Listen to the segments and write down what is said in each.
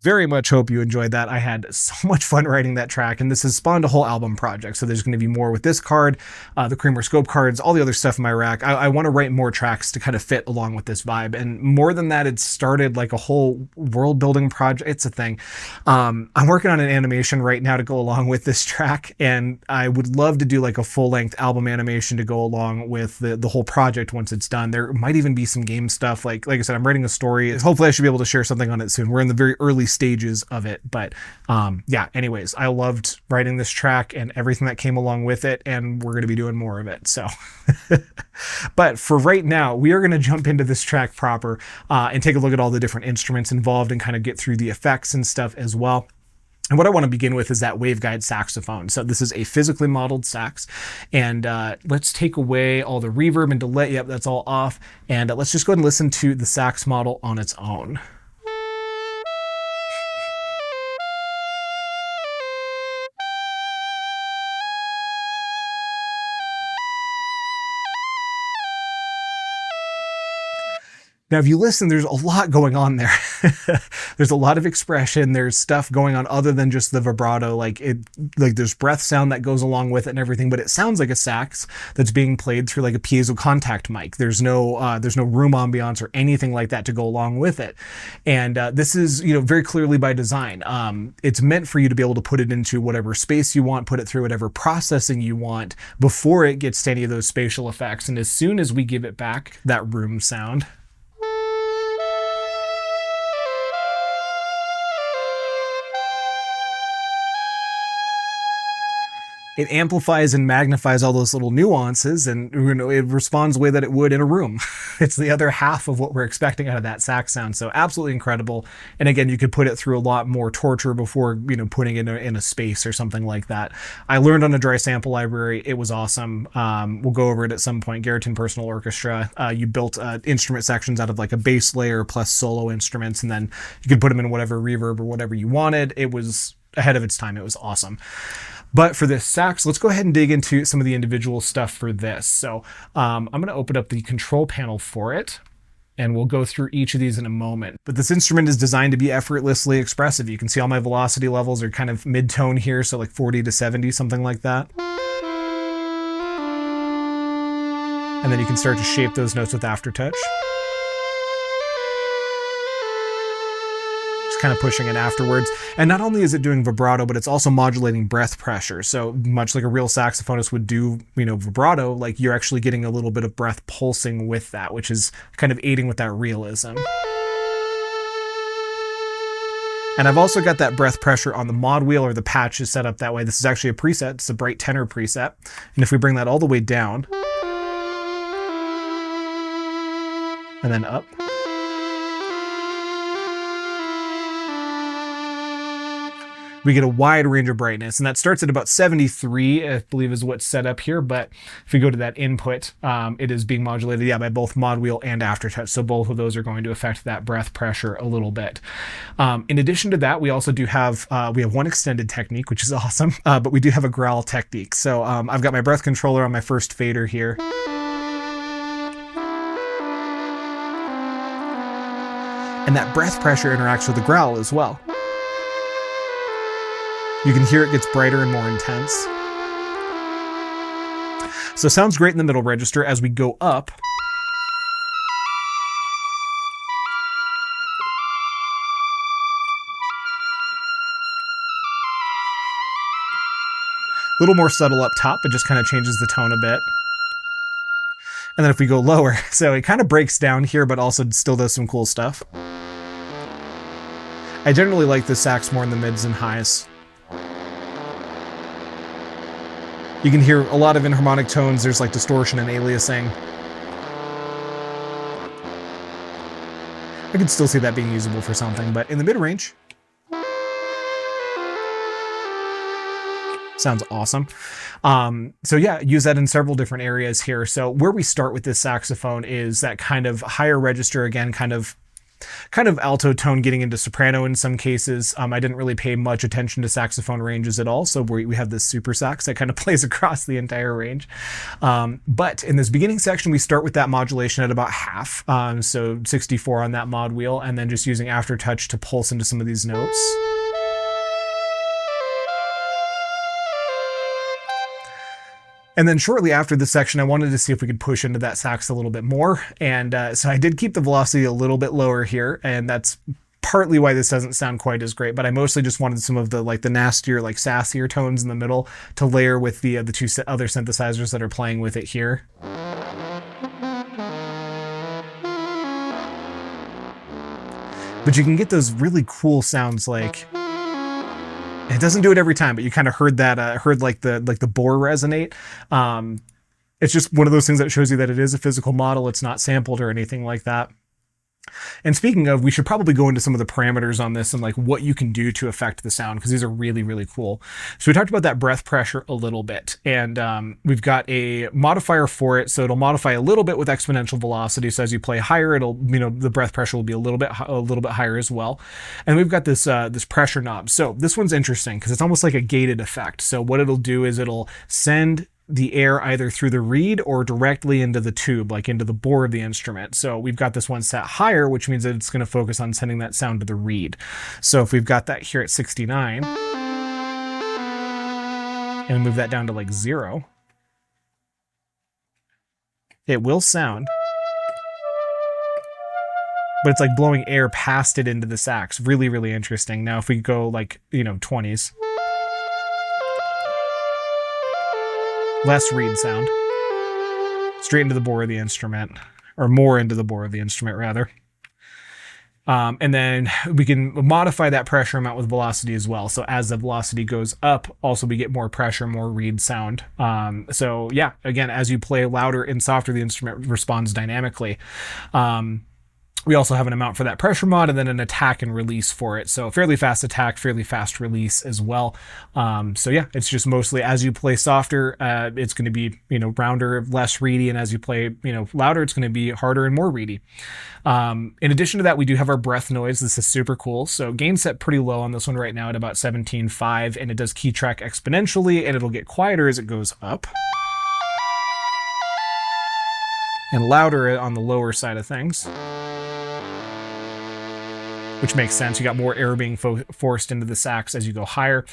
Very much hope you enjoyed that. I had so much fun writing that track, and this has spawned a whole album project. So there's going to be more with this card, the Kramer scope cards, all the other stuff in my rack. I want to write more tracks to kind of fit along with this vibe. And more than that, it started like a whole world building project. It's a thing. I'm working on an animation right now to go along with this track, and I would love to do like a full length album animation to go along with the whole project once it's done. There might even be some game stuff. Like I said, I'm writing a story. Hopefully I should be able to share something on it soon. We're in the very early stages of it, but yeah, anyways, I loved writing this track and everything that came along with it, and we're going to be doing more of it. So But for right now, we are going to jump into this track proper and take a look at all the different instruments involved and kind of get through the effects and stuff as well. And what I want to begin with is that Waveguide Saxophone. So this is a physically modeled sax. And let's take away all the reverb and delay. Yep, that's all off. And let's just go ahead and listen to the sax model on its own. Now, if you listen, there's a lot going on there. There's a lot of expression. There's stuff going on other than just the vibrato. Like there's breath sound that goes along with it and everything, but it sounds like a sax that's being played through like a piezo contact mic. There's no room ambiance or anything like that to go along with it. And this is, very clearly by design. It's meant for you to be able to put it into whatever space you want, put it through whatever processing you want before it gets to any of those spatial effects. And as soon as we give it back that room sound, it amplifies and magnifies all those little nuances, and it responds the way that it would in a room. It's the other half of what we're expecting out of that sax sound. So absolutely incredible. And again, you could put it through a lot more torture before putting it in a space or something like that. I learned on a dry sample library. It was awesome. We'll go over it at some point. Garriton Personal Orchestra. You built instrument sections out of like a bass layer plus solo instruments, and then you could put them in whatever reverb or whatever you wanted. It was ahead of its time. It was awesome. But for this sax, let's go ahead and dig into some of the individual stuff for this. So I'm going to open up the control panel for it, and we'll go through each of these in a moment. But this instrument is designed to be effortlessly expressive. You can see all my velocity levels are kind of mid-tone here, so like 40 to 70, something like that. And then you can start to shape those notes with aftertouch. Kind of pushing it afterwards. And not only is it doing vibrato, but it's also modulating breath pressure. So much like a real saxophonist would do, vibrato, like you're actually getting a little bit of breath pulsing with that, which is kind of aiding with that realism. And I've also got that breath pressure on the mod wheel, or the patch is set up that way. This is actually a preset. It's a bright tenor preset. And if we bring that all the way down and then up, we get a wide range of brightness, and that starts at about 73, I believe is what's set up here. But if we go to that input, it is being modulated, by both mod wheel and aftertouch. So both of those are going to affect that breath pressure a little bit. In addition to that, we also do have, we have one extended technique, which is awesome, but we do have a growl technique. So I've got my breath controller on my first fader here. And that breath pressure interacts with the growl as well. You can hear it gets brighter and more intense. So it sounds great in the middle register. As we go up, a little more subtle up top, it just kind of changes the tone a bit. And then if we go lower, so it kind of breaks down here, but also still does some cool stuff. I generally like the sax more in the mids and highs. You can hear a lot of inharmonic tones. There's like distortion and aliasing. I could still see that being usable for something, but in the mid-range, sounds awesome. So yeah, use that in several different areas here. So where we start with this saxophone is that kind of higher register, again, kind of alto tone getting into soprano in some cases. I didn't really pay much attention to saxophone ranges at all, so we have this super sax that kind of plays across the entire range. But in this beginning section, we start with that modulation at about half, so 64 on that mod wheel, and then just using aftertouch to pulse into some of these notes. And then shortly after this section, I wanted to see if we could push into that sax a little bit more. And so I did keep the velocity a little bit lower here. And that's partly why this doesn't sound quite as great. But I mostly just wanted some of the the nastier, sassier tones in the middle to layer with the two other synthesizers that are playing with it here. But you can get those really cool sounds like... It doesn't do it every time, but you kind of heard that, the bore resonate. It's just one of those things that shows you that it is a physical model. It's not sampled or anything like that. And speaking of, we should probably go into some of the parameters on this and like what you can do to affect the sound, because these are really, really cool. So we talked about that breath pressure a little bit, and we've got a modifier for it. So it'll modify a little bit with exponential velocity. So as you play higher, it'll, you know, the breath pressure will be a little bit higher as well. And we've got this this pressure knob. So this one's interesting because it's almost like a gated effect. So what it'll do is it'll send the air either through the reed or directly into the tube, like into the bore of the instrument. So we've got this one set higher, which means that it's going to focus on sending that sound to the reed. So if we've got that here at 69 and move that down to like 0, it will sound, but it's like blowing air past it into the sax. Really, really interesting. Now if we go like, you know, 20s, less reed sound, straight into the bore of the instrument, or more into the bore of the instrument rather. And then we can modify that pressure amount with velocity as well. So as the velocity goes up, also we get more pressure, more reed sound. So yeah, again, as you play louder and softer, the instrument responds dynamically. We also have an amount for that pressure mod and then an attack and release for it. So fairly fast attack, fairly fast release as well. So yeah, it's just mostly as you play softer, it's going to be, you know, rounder, less reedy. And as you play, you know, louder, it's going to be harder and more reedy. In addition to that, we do have our breath noise. This is super cool. So gain set pretty low on this one right now at about 17.5, and it does key track exponentially, and it'll get quieter as it goes up and louder on the lower side of things, which makes sense. You got more air being forced into the sax as you go higher.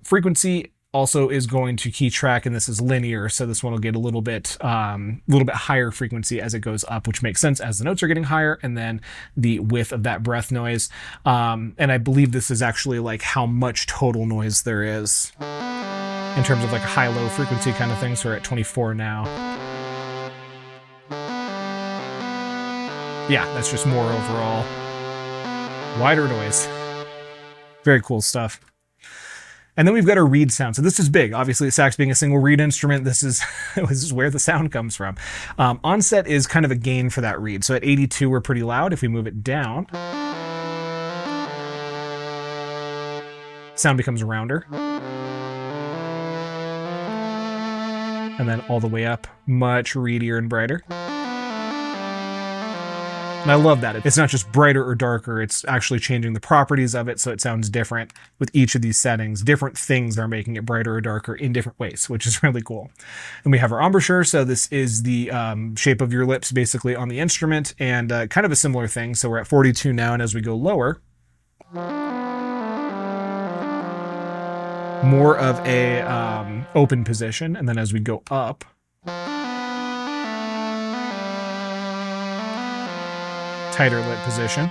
Frequency also is going to key track, and this is linear, so this one will get a little bit higher frequency as it goes up, which makes sense as the notes are getting higher, and then the width of that breath noise. And I believe this is actually like how much total noise there is in terms of like a high-low frequency kind of thing. So we're at 24 now. Yeah, that's just more overall. Wider noise. Very cool stuff. And then we've got our reed sound. So this is big. Obviously, sax being a single reed instrument, this is where the sound comes from. Onset is kind of a gain for that reed. So at 82, we're pretty loud. If we move it down, sound becomes rounder. And then all the way up, much reedier and brighter. And I love that. It's not just brighter or darker, it's actually changing the properties of it so it sounds different with each of these settings. Different things are making it brighter or darker in different ways, which is really cool. And we have our embouchure, so this is the shape of your lips basically on the instrument, and kind of a similar thing. So we're at 42 now, and as we go lower, more of a open position, and then as we go up, tighter lip position.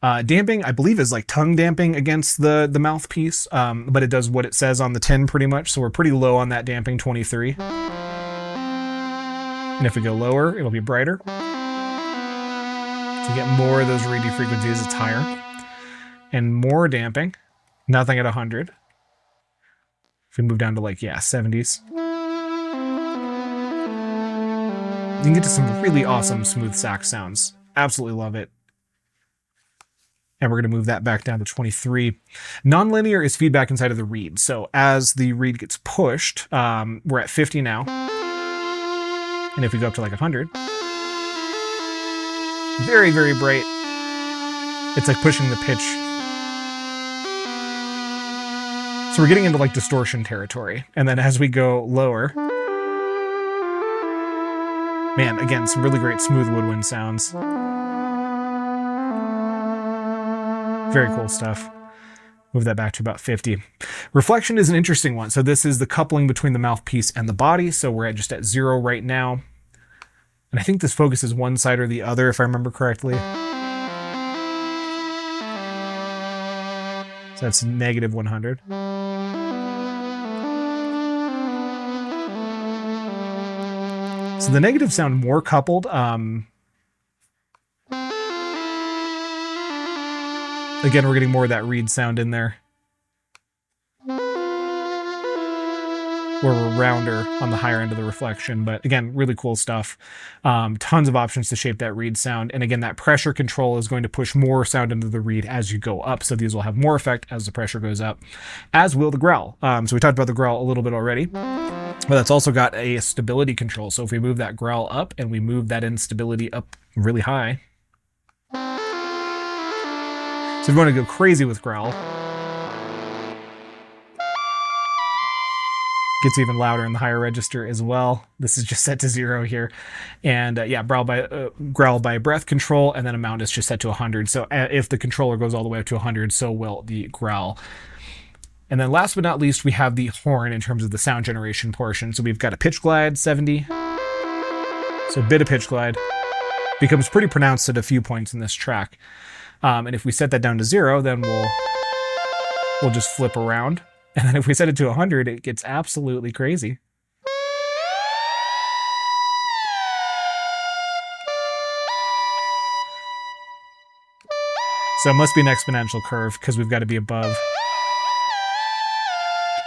Damping, I believe, is like tongue damping against the mouthpiece, but it does what it says on the tin pretty much, so we're pretty low on that damping, 23. And if we go lower, it'll be brighter. To get more of those reedy frequencies, it's higher. And more damping, nothing at 100. If we move down to like, yeah, 70s. You can get to some really awesome smooth sax sounds. Absolutely love it. And we're going to move that back down to 23. Nonlinear is feedback inside of the reed. So as the reed gets pushed, we're at 50 now. And if we go up to like 100, very, very bright. It's like pushing the pitch. So we're getting into like distortion territory. And then as we go lower, man, again, some really great smooth woodwind sounds. Very cool stuff. Move that back to about 50. Reflection is an interesting one. So this is the coupling between the mouthpiece and the body. So we're just at 0 right now. And I think this focuses one side or the other, if I remember correctly. So that's negative 100. So the negatives sound more coupled. Again, we're getting more of that reed sound in there. where we're rounder on the higher end of the reflection. But again, really cool stuff. Tons of options to shape that reed sound. And again, that pressure control is going to push more sound into the reed as you go up. So these will have more effect as the pressure goes up, as will the growl. So we talked about the growl a little bit already, but that's also got a stability control. So if we move that growl up and we move that instability up really high. So if you want to go crazy with growl, gets even louder in the higher register as well. This is just set to 0 here. And yeah, growl by breath control, and then amount is just set to 100. So if the controller goes all the way up to 100, so will the growl. And then last but not least, we have the horn in terms of the sound generation portion. So we've got a pitch glide 70. So a bit of pitch glide becomes pretty pronounced at a few points in this track. And if we set that down to 0, then we'll just flip around. And then if we set it to 100, it gets absolutely crazy. So it must be an exponential curve because we've got to be above.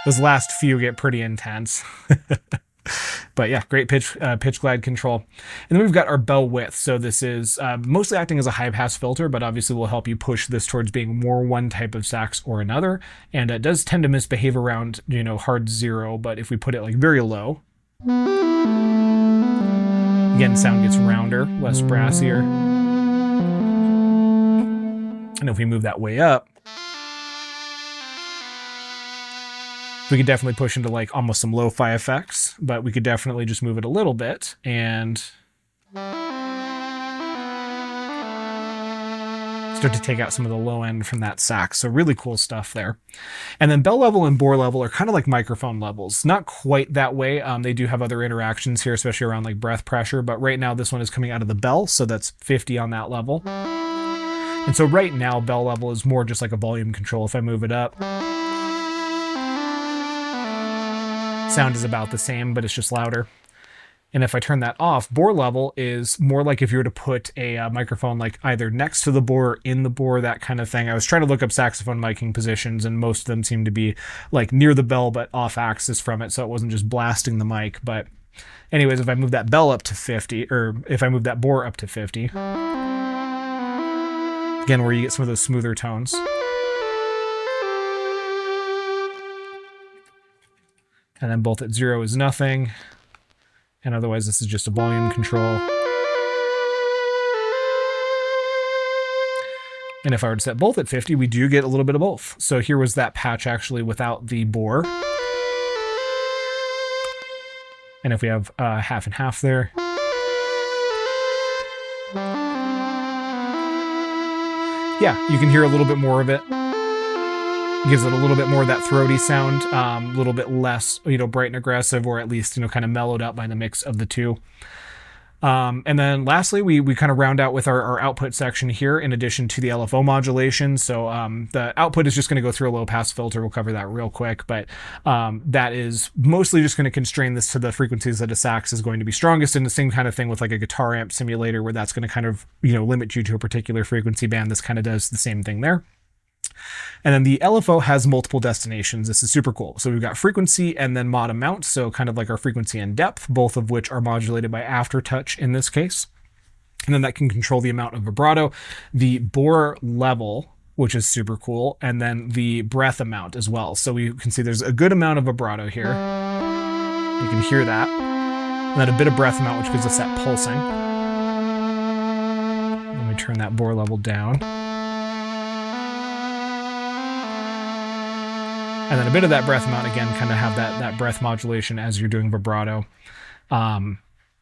Those last few get pretty intense. But yeah, great pitch glide control. And then we've got our bell width. So this is mostly acting as a high pass filter, but obviously will help you push this towards being more one type of sax or another. And it does tend to misbehave around, hard 0, but if we put it like very low, again, sound gets rounder, less brassier. And if we move that way up, we could definitely push into like almost some lo-fi effects, but we could definitely just move it a little bit and start to take out some of the low end from that sax. So really cool stuff there. And then bell level and bore level are kind of like microphone levels. Not quite that way. They do have other interactions here, especially around like breath pressure, but right now this one is coming out of the bell, so that's 50 on that level. And so right now bell level is more just like a volume control. If I move it up, sound is about the same, but it's just louder. And if I turn that off, bore level is more like if you were to put a microphone like either next to the bore or in the bore, that kind of thing. I was trying to look up saxophone miking positions, and most of them seem to be like near the bell but off axis from it, so it wasn't just blasting the mic. But anyways, if I move that bell up to 50, or if I move that bore up to 50, again, where you get some of those smoother tones. And then both at 0 is nothing. And otherwise, this is just a volume control. And if I were to set both at 50, we do get a little bit of both. So here was that patch actually without the bore. And if we have half and half there. Yeah, you can hear a little bit more of it. Gives it a little bit more of that throaty sound, a little bit less, bright and aggressive, or at least, kind of mellowed out by the mix of the two. And then lastly, we kind of round out with our output section here, in addition to the LFO modulation. So the output is just going to go through a low pass filter. We'll cover that real quick, but that is mostly just going to constrain this to the frequencies that a sax is going to be strongest, and the same kind of thing with like a guitar amp simulator, where that's going to kind of, limit you to a particular frequency band. This kind of does the same thing there. And then the LFO has multiple destinations. This is super cool. So we've got frequency and then mod amount. So kind of like our frequency and depth, both of which are modulated by aftertouch in this case. And then that can control the amount of vibrato, the bore level, which is super cool, and then the breath amount as well. So we can see there's a good amount of vibrato here. You can hear that. And then a bit of breath amount, which gives us that pulsing. Let me turn that bore level down. And then a bit of that breath amount, again, kind of have that breath modulation as you're doing vibrato. But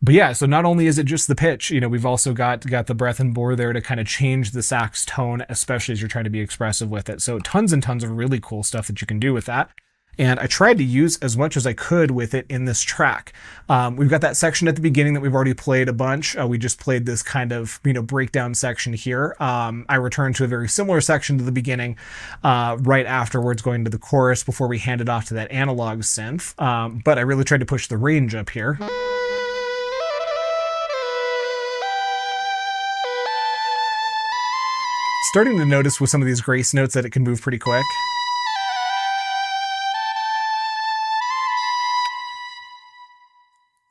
yeah, so not only is it just the pitch, we've also got the breath and bore there to kind of change the sax tone, especially as you're trying to be expressive with it. So tons and tons of really cool stuff that you can do with that. And I tried to use as much as I could with it in this track. We've got that section at the beginning that we've already played a bunch. We just played this kind of, breakdown section here. I returned to a very similar section to the beginning right afterwards, going to the chorus before we hand it off to that analog synth. But I really tried to push the range up here. Starting to notice with some of these grace notes that it can move pretty quick.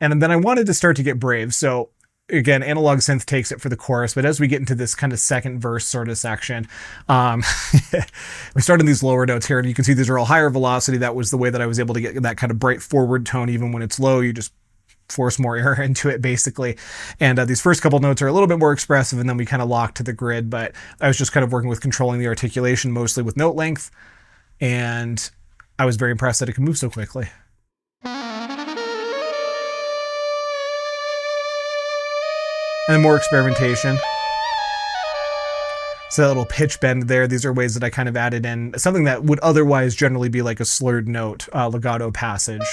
And then I wanted to start to get brave. So again, analog synth takes it for the chorus, but as we get into this kind of second verse sort of section, we start in these lower notes here, and you can see these are all higher velocity. That was the way that I was able to get that kind of bright forward tone. Even when it's low, you just force more air into it basically. And these first couple notes are a little bit more expressive, and then we kind of lock to the grid, but I was just kind of working with controlling the articulation mostly with note length, and I was very impressed that it could move so quickly. And then more experimentation. So that little pitch bend there, these are ways that I kind of added in something that would otherwise generally be like a slurred note, legato passage.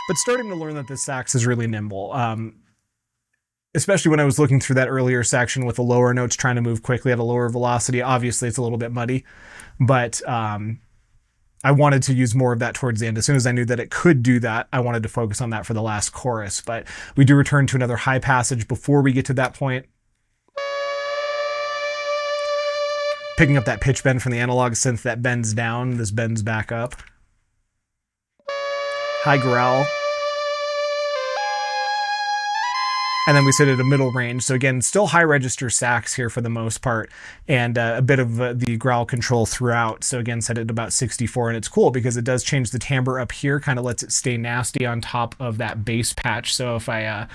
But starting to learn that this sax is really nimble. Especially when I was looking through that earlier section with the lower notes trying to move quickly at a lower velocity. Obviously, it's a little bit muddy, but I wanted to use more of that towards the end. As soon as I knew that it could do that, I wanted to focus on that for the last chorus. But we do return to another high passage before we get to that point. Picking up that pitch bend from the analog synth that bends down, this bends back up. High growl. And then we sit at a middle range. So again, still high register sax here for the most part, and a bit of the growl control throughout. So again, set it at about 64, and it's cool because it does change the timbre up here, kind of lets it stay nasty on top of that bass patch. So if I,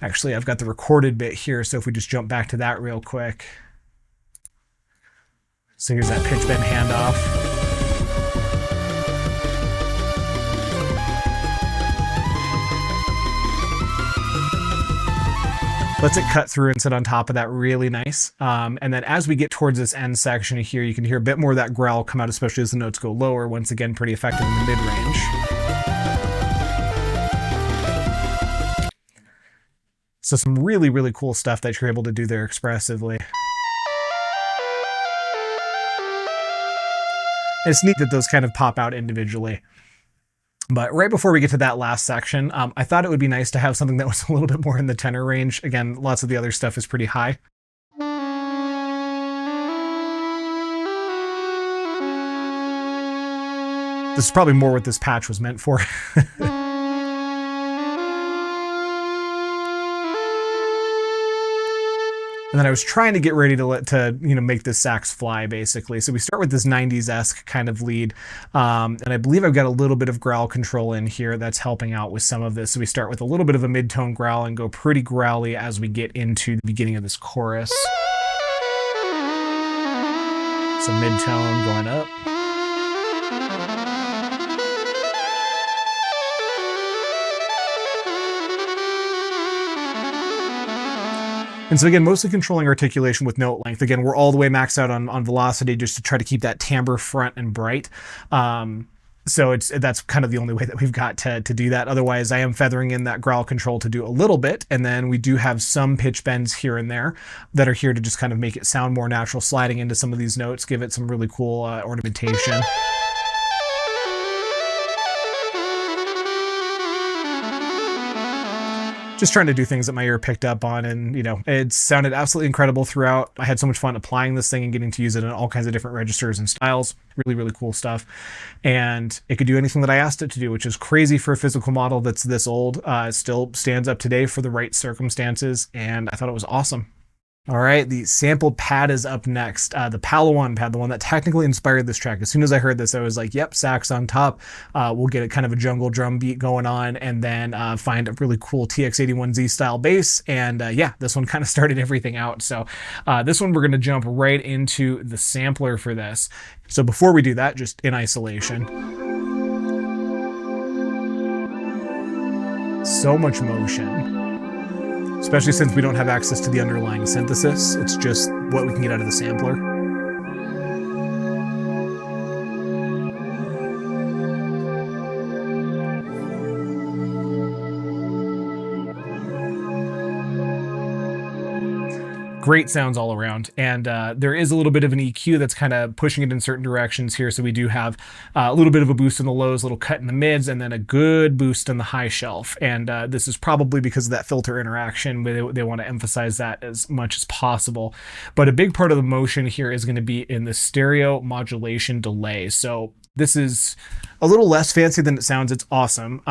actually I've got the recorded bit here. So if we just jump back to that real quick. So here's that pitch bend handoff. Lets it cut through and sit on top of that really nice. And then as we get towards this end section here, you can hear a bit more of that growl come out, especially as the notes go lower. Once again, pretty effective in the mid-range. So some really, really cool stuff that you're able to do there expressively. It's neat that those kind of pop out individually. But right before we get to that last section, I thought it would be nice to have something that was a little bit more in the tenor range. Again, lots of the other stuff is pretty high. This is probably more what this patch was meant for. And then I was trying to get ready to make this sax fly, basically. So we start with this 90s-esque kind of lead. And I believe I've got a little bit of growl control in here that's helping out with some of this. So we start with a little bit of a mid-tone growl and go pretty growly as we get into the beginning of this chorus. So mid-tone going up. And so again, mostly controlling articulation with note length. Again, we're all the way maxed out on velocity just to try to keep that timbre front and bright. So that's kind of the only way that we've got to do that. Otherwise, I am feathering in that growl control to do a little bit. And then we do have some pitch bends here and there that are here to just kind of make it sound more natural, sliding into some of these notes, give it some really cool ornamentation. Just trying to do things that my ear picked up on, and it sounded absolutely incredible throughout. I had so much fun applying this thing and getting to use it in all kinds of different registers and styles. Really, really cool stuff. And it could do anything that I asked it to do, which is crazy for a physical model that's this old. It still stands up today for the right circumstances, and I thought it was awesome. All right, the sampled pad is up next. The Palawan pad, the one that technically inspired this track. As soon as I heard this, I was like, yep, sax on top. We'll get a kind of a jungle drum beat going on, and then find a really cool TX81Z style bass. And yeah, this one kind of started everything out. So this one, we're going to jump right into the sampler for this. So before we do that, just in isolation. So much motion. Especially since we don't have access to the underlying synthesis. It's just what we can get out of the sampler. Great sounds all around. And there is a little bit of an EQ that's kind of pushing it in certain directions here. So we do have a little bit of a boost in the lows, a little cut in the mids, and then a good boost in the high shelf. And this is probably because of that filter interaction. They want to emphasize that as much as possible. But a big part of the motion here is going to be in the stereo modulation delay. So this is a little less fancy than it sounds. It's awesome.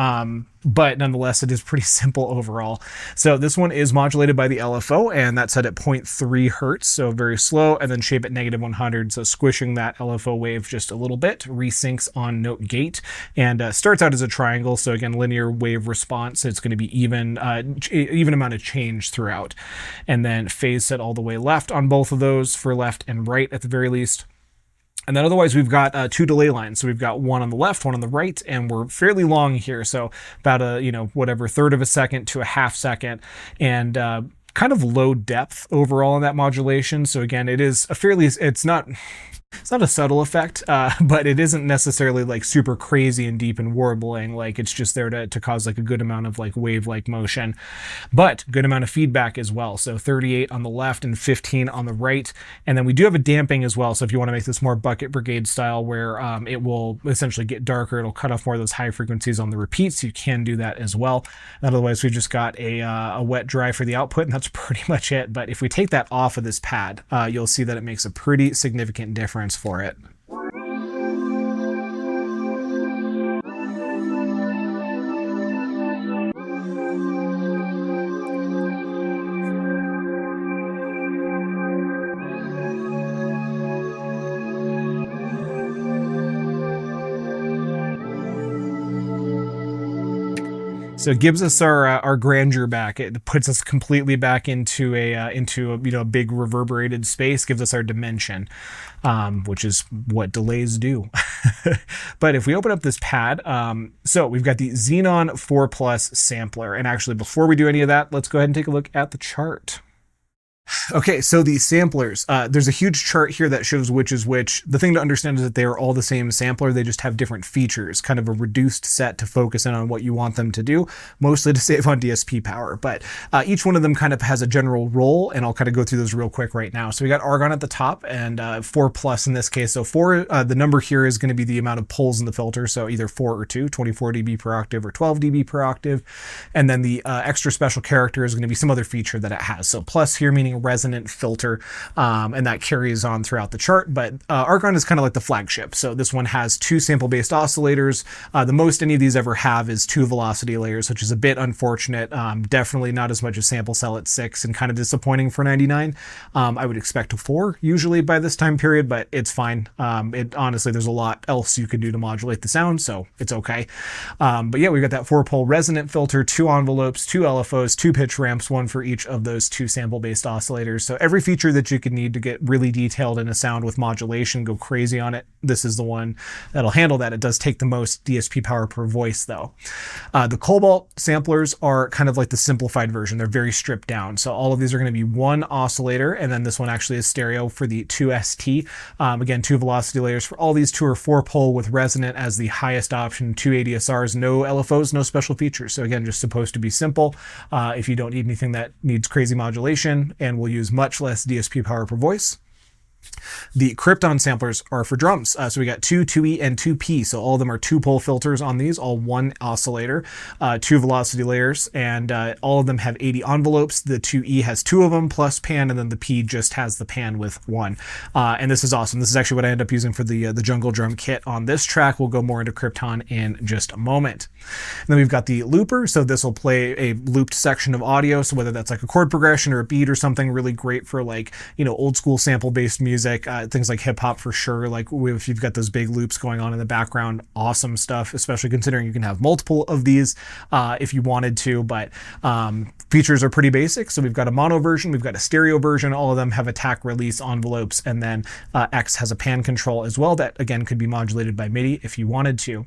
But nonetheless, it is pretty simple overall. So this one is modulated by the LFO, and that's set at 0.3 hertz, so very slow, and then shape at -100. So squishing that LFO wave just a little bit, resyncs on note gate, and starts out as a triangle. So again, linear wave response. It's going to be even amount of change throughout, and then phase set all the way left on both of those for left and right at the very least. And then otherwise we've got two delay lines. So we've got one on the left, one on the right, and we're fairly long here. So about a, third of a second to a half second, and kind of low depth overall in that modulation. So again, it's not a subtle effect, but it isn't necessarily like super crazy and deep and warbling. Like it's just there to cause like a good amount of like wave-like motion, but good amount of feedback as well. So 38 on the left and 15 on the right. And then we do have a damping as well. So if you want to make this more bucket brigade style where it will essentially get darker, it'll cut off more of those high frequencies on the repeats. You can do that as well. Otherwise, we've just got a wet dry for the output, and that's pretty much it. But if we take that off of this pad, you'll see that it makes a pretty significant difference for it. So it gives us our grandeur back. It puts us completely back into a big reverberated space. Gives us our dimension, which is what delays do. But if we open up this pad, so we've got the Xenon 4 Plus sampler. And actually, before we do any of that, let's go ahead and take a look at the chart. Okay, so the samplers, there's a huge chart here that shows which is which. The thing to understand is that they are all the same sampler, they just have different features, kind of a reduced set to focus in on what you want them to do, mostly to save on DSP power. But each one of them kind of has a general role, and I'll kind of go through those real quick right now. So we got argon at the top, and 4 plus in this case. So 4, the number here is going to be the amount of pulls in the filter, so either 4 or 2, 24 dB per octave or 12 dB per octave. And then the extra special character is going to be some other feature that it has. So plus here meaning resonant filter, and that carries on throughout the chart. But argon is kind of like the flagship. So this one has 2 sample-based oscillators. The most any of these ever have is 2 velocity layers, which is a bit unfortunate. Definitely not as much as sample cell at 6, and kind of disappointing for 99. I would expect a 4 usually by this time period, but it's fine. Honestly, there's a lot else you could do to modulate the sound, so it's okay. But yeah, we've got that 4-pole resonant filter, 2 envelopes, 2 LFOs, 2 pitch ramps, 1 for each of those 2 sample-based oscillators. So every feature that you could need to get really detailed in a sound with modulation, go crazy on it, this is the one that'll handle that. It does take the most DSP power per voice though. The Cobalt samplers are kind of like the simplified version. They're very stripped down. So all of these are going to be 1 oscillator, and then this one actually is stereo for the 2ST. Again, 2 velocity layers for all these. 2 are 4-pole with resonant as the highest option, 2 ADSRs, no LFOs, no special features. So again, just supposed to be simple. If you don't need anything that needs crazy modulation, and will use much less DSP power per voice. The Krypton samplers are for drums. So we got 2 2E and 2P. So all of them are 2-pole filters on these, all 1 oscillator, 2 velocity layers, and all of them have 80 envelopes. The 2E has 2 of them plus pan, and then the P just has the pan with 1. And this is awesome. This is actually what I end up using for the jungle drum kit on this track. We'll go more into Krypton in just a moment. And then we've got the looper. So this will play a looped section of audio. So whether that's like a chord progression or a beat or something, really great for like, old school sample-based music. Things like hip hop for sure. Like if you've got those big loops going on in the background, awesome stuff, especially considering you can have multiple of these if you wanted to, but features are pretty basic. So we've got a mono version, we've got a stereo version, all of them have attack release envelopes, and then X has a pan control as well that again could be modulated by MIDI if you wanted to.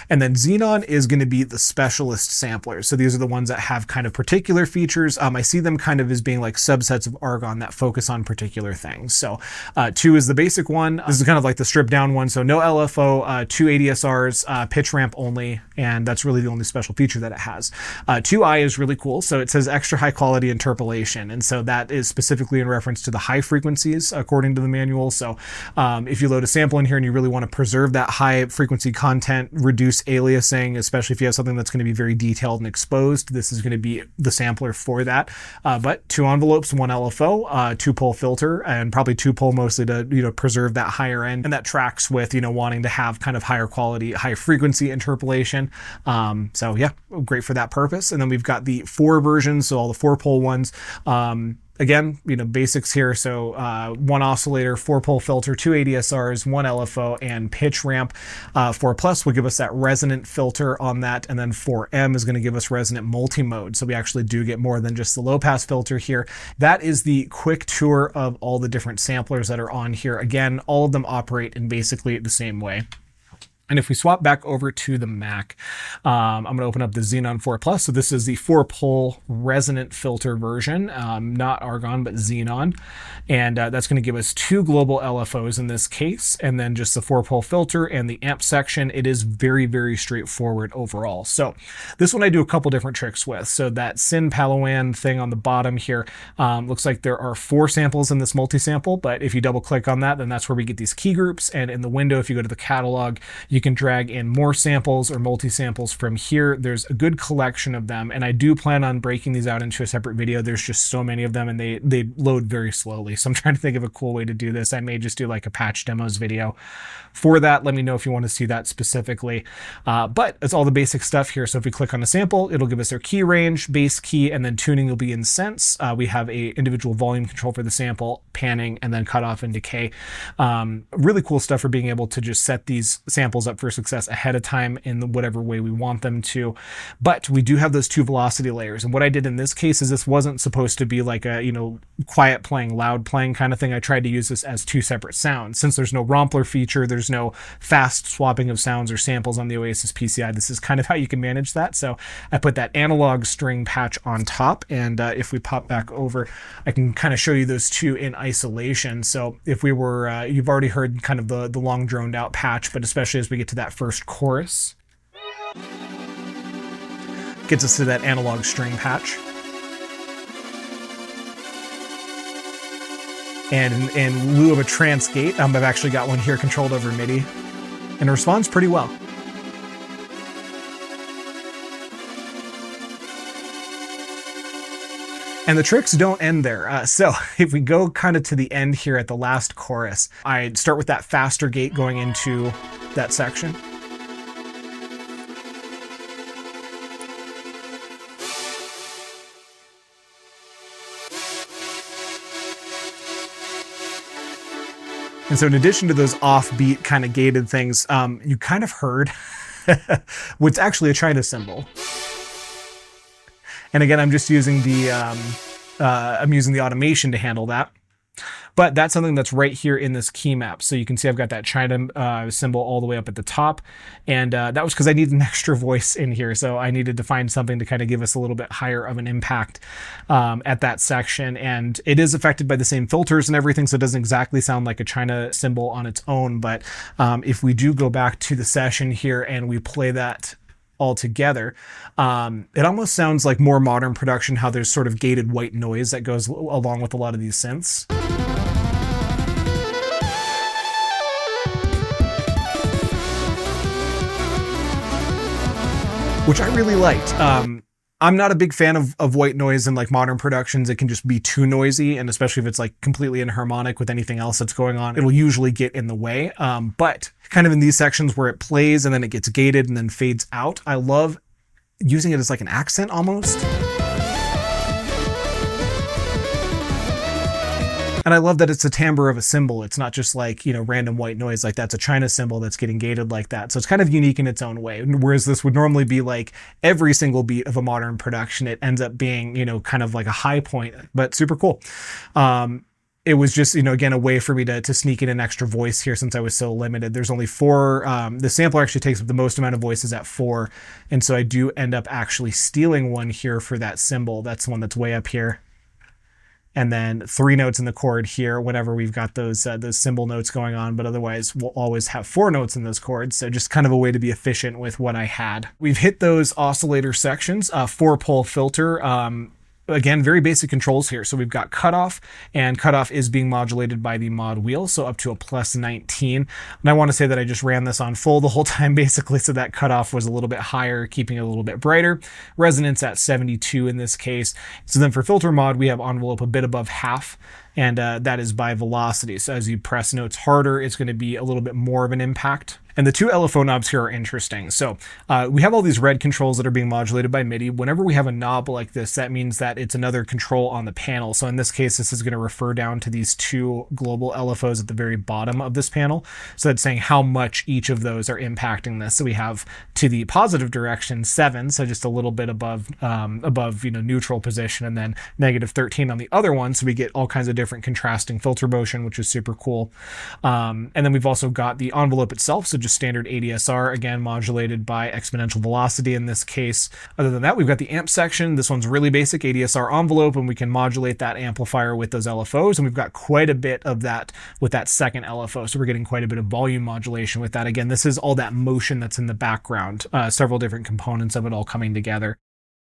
And then Xenon is going to be the specialist samplers. So these are the ones that have kind of particular features. I see them kind of as being like subsets of argon that focus on particular things. So 2 is the basic one. This is kind of like the stripped down one. So no LFO, 2 ADSRs, pitch ramp only. And that's really the only special feature that it has. 2i is really cool. So it says extra high quality interpolation. And so that is specifically in reference to the high frequencies according to the manual. So if you load a sample in here and you really want to preserve that high frequency content, reduce aliasing, especially if you have something that's going to be very detailed and exposed, this is going to be the sampler for that. But 2 envelopes, 1 LFO, 2 pole filter, and probably 2 pole mostly to preserve that higher end. And that tracks with wanting to have kind of higher quality, high frequency interpolation. So yeah, great for that purpose. And then we've got the 4 versions, so all the 4 pole ones. Again, basics here. So 1 oscillator, 4 pole filter, 2 ADSRs, 1 LFO, and pitch ramp. 4 plus will give us that resonant filter on that. And then 4M is going to give us resonant multi-mode. So we actually do get more than just the low pass filter here. That is the quick tour of all the different samplers that are on here. Again, all of them operate in basically the same way. And if we swap back over to the Mac, I'm going to open up the Xenon 4 Plus. So this is the 4-pole resonant filter version, not Argon, but Xenon. And that's going to give us 2 global LFOs in this case, and then just the 4-pole filter and the amp section. It is very, very straightforward overall. So this one I do a couple different tricks with. So that Syn Palawan thing on the bottom here, looks like there are 4 samples in this multi-sample, but if you double click on that, then that's where we get these key groups. And in the window, if you go to the catalog, you can drag in more samples or multi-samples from here. There's a good collection of them, and I do plan on breaking these out into a separate video. There's just so many of them, and they load very slowly. So I'm trying to think of a cool way to do this. I may just do like a patch demos video for that. Let me know if you want to see that specifically. But it's all the basic stuff here. So if we click on a sample, it'll give us their key range, bass key, and then tuning will be in Sense. We have a individual volume control for the sample, panning, and then cutoff and decay. Really cool stuff for being able to just set these samples up for success ahead of time in whatever way we want them to. But we do have those 2 velocity layers. And what I did in this case is this wasn't supposed to be like a, quiet playing, loud playing kind of thing. I tried to use this as 2 separate sounds. Since there's no Rompler feature, there's no fast swapping of sounds or samples on the Oasys PCI. This is kind of how you can manage that. So I put that analog string patch on top. And if we pop back over, I can kind of show you those 2 in isolation. So if we were, you've already heard kind of the long droned out patch, but especially as we get to that first chorus, gets us to that analog string patch. And in lieu of a trance gate, I've actually got one here controlled over MIDI, and it responds pretty well. And the tricks don't end there. So if we go kind of to the end here at the last chorus, I start with that faster gate going into that section. And so in addition to those offbeat kind of gated things, you kind of heard what's actually a China cymbal. And again, I'm just using the automation to handle that. But that's something that's right here in this key map. So you can see I've got that China symbol all the way up at the top. And that was because I needed an extra voice in here. So I needed to find something to kind of give us a little bit higher of an impact at that section. And it is affected by the same filters and everything. So it doesn't exactly sound like a China symbol on its own. But if we do go back to the session here and we play that all together, it almost sounds like more modern production, how there's sort of gated white noise that goes along with a lot of these synths. Which I really liked. I'm not a big fan of white noise in like modern productions. It can just be too noisy, and especially if it's like completely inharmonic with anything else that's going on, it'll usually get in the way. But kind of in these sections where it plays and then it gets gated and then fades out, I love using it as like an accent almost. And I love that it's a timbre of a cymbal. It's not just like, random white noise, like that's a China cymbal that's getting gated like that. So it's kind of unique in its own way. Whereas this would normally be like every single beat of a modern production, it ends up being, kind of like a high point, but super cool. It was just, again, a way for me to sneak in an extra voice here since I was so limited. There's only 4. The sampler actually takes up the most amount of voices at 4. And so I do end up actually stealing one here for that cymbal. That's the one that's way up here. and then 3 notes in the chord here whenever we've got those cymbal notes going on, but otherwise we'll always have 4 notes in those chords. So just kind of a way to be efficient with what I had. We've hit those oscillator sections, 4-pole filter. Again, very basic controls here. So we've got cutoff, and cutoff is being modulated by the mod wheel, so up to a +19. And I want to say that I just ran this on full the whole time, basically, so that cutoff was a little bit higher, keeping it a little bit brighter. Resonance at 72 in this case. So then for filter mod, we have envelope a bit above half, and that is by velocity. So as you press notes harder, it's going to be a little bit more of an impact. And the 2 LFO knobs here are interesting. So we have all these red controls that are being modulated by MIDI. Whenever we have a knob like this, that means that it's another control on the panel. So in this case, this is going to refer down to these 2 global LFOs at the very bottom of this panel. So that's saying how much each of those are impacting this. So we have to the positive direction 7, so just a little bit above neutral position, and then -13 on the other one. So we get all kinds of different contrasting filter motion, which is super cool. And then we've also got the envelope itself. So just standard ADSR, again, modulated by exponential velocity in this case. Other than that, we've got the amp section. This one's really basic ADSR envelope, and we can modulate that amplifier with those LFOs. And we've got quite a bit of that with that second LFO. So we're getting quite a bit of volume modulation with that. Again, this is all that motion that's in the background, several different components of it all coming together.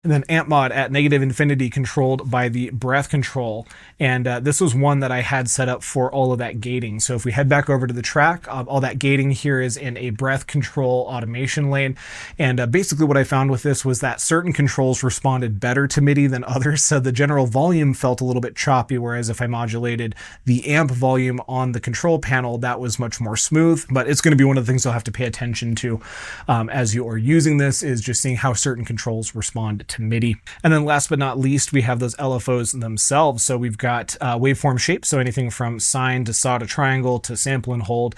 And then amp mod at -infinity, controlled by the breath control. And this was one that I had set up for all of that gating. So if we head back over to the track, all that gating here is in a breath control automation lane. And basically what I found with this was that certain controls responded better to MIDI than others. So the general volume felt a little bit choppy, whereas if I modulated the amp volume on the control panel, that was much more smooth. But it's going to be one of the things you'll have to pay attention to as you are using this, is just seeing how certain controls respond to MIDI. And then last but not least, we have those LFOs themselves. So we've got waveform shape, so anything from sine to saw to triangle to sample and hold.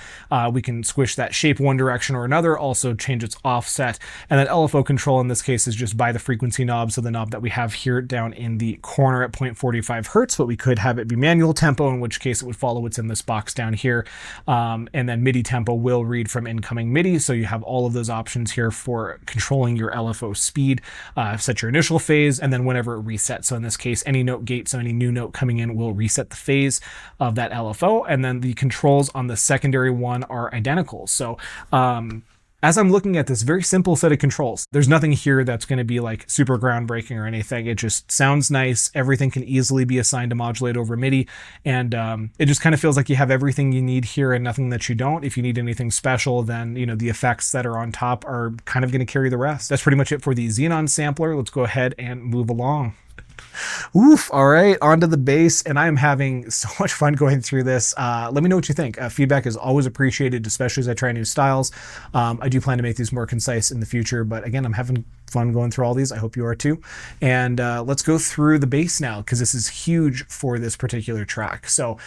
We can squish that shape one direction or another, also change its offset. And then LFO control in this case is just by the frequency knob, so the knob that we have here down in the corner at 0.45 hertz, but we could have it be manual tempo, in which case it would follow what's in this box down here. And then MIDI tempo will read from incoming MIDI, so you have all of those options here for controlling your LFO speed. Set your initial phase, and then whenever it resets. So in this case, any note gate, so any new note coming in will reset the phase of that LFO. And then the controls on the secondary one are identical. So as I'm looking at this very simple set of controls, there's nothing here that's going to be like super groundbreaking or anything. It just sounds nice. Everything can easily be assigned to modulate over MIDI. And it just kind of feels like you have everything you need here and nothing that you don't. If you need anything special, then, you know, the effects that are on top are kind of going to carry the rest. That's pretty much it for the Xenon sampler. Let's go ahead and move along. Oof. All right, onto the bass, and I am having so much fun going through this. Let me know what you think. Feedback is always appreciated, especially as I try new styles. I do plan to make these more concise in the future, but again, I'm having fun going through all these. I hope you are too. And let's go through the bass now, because this is huge for this particular track. So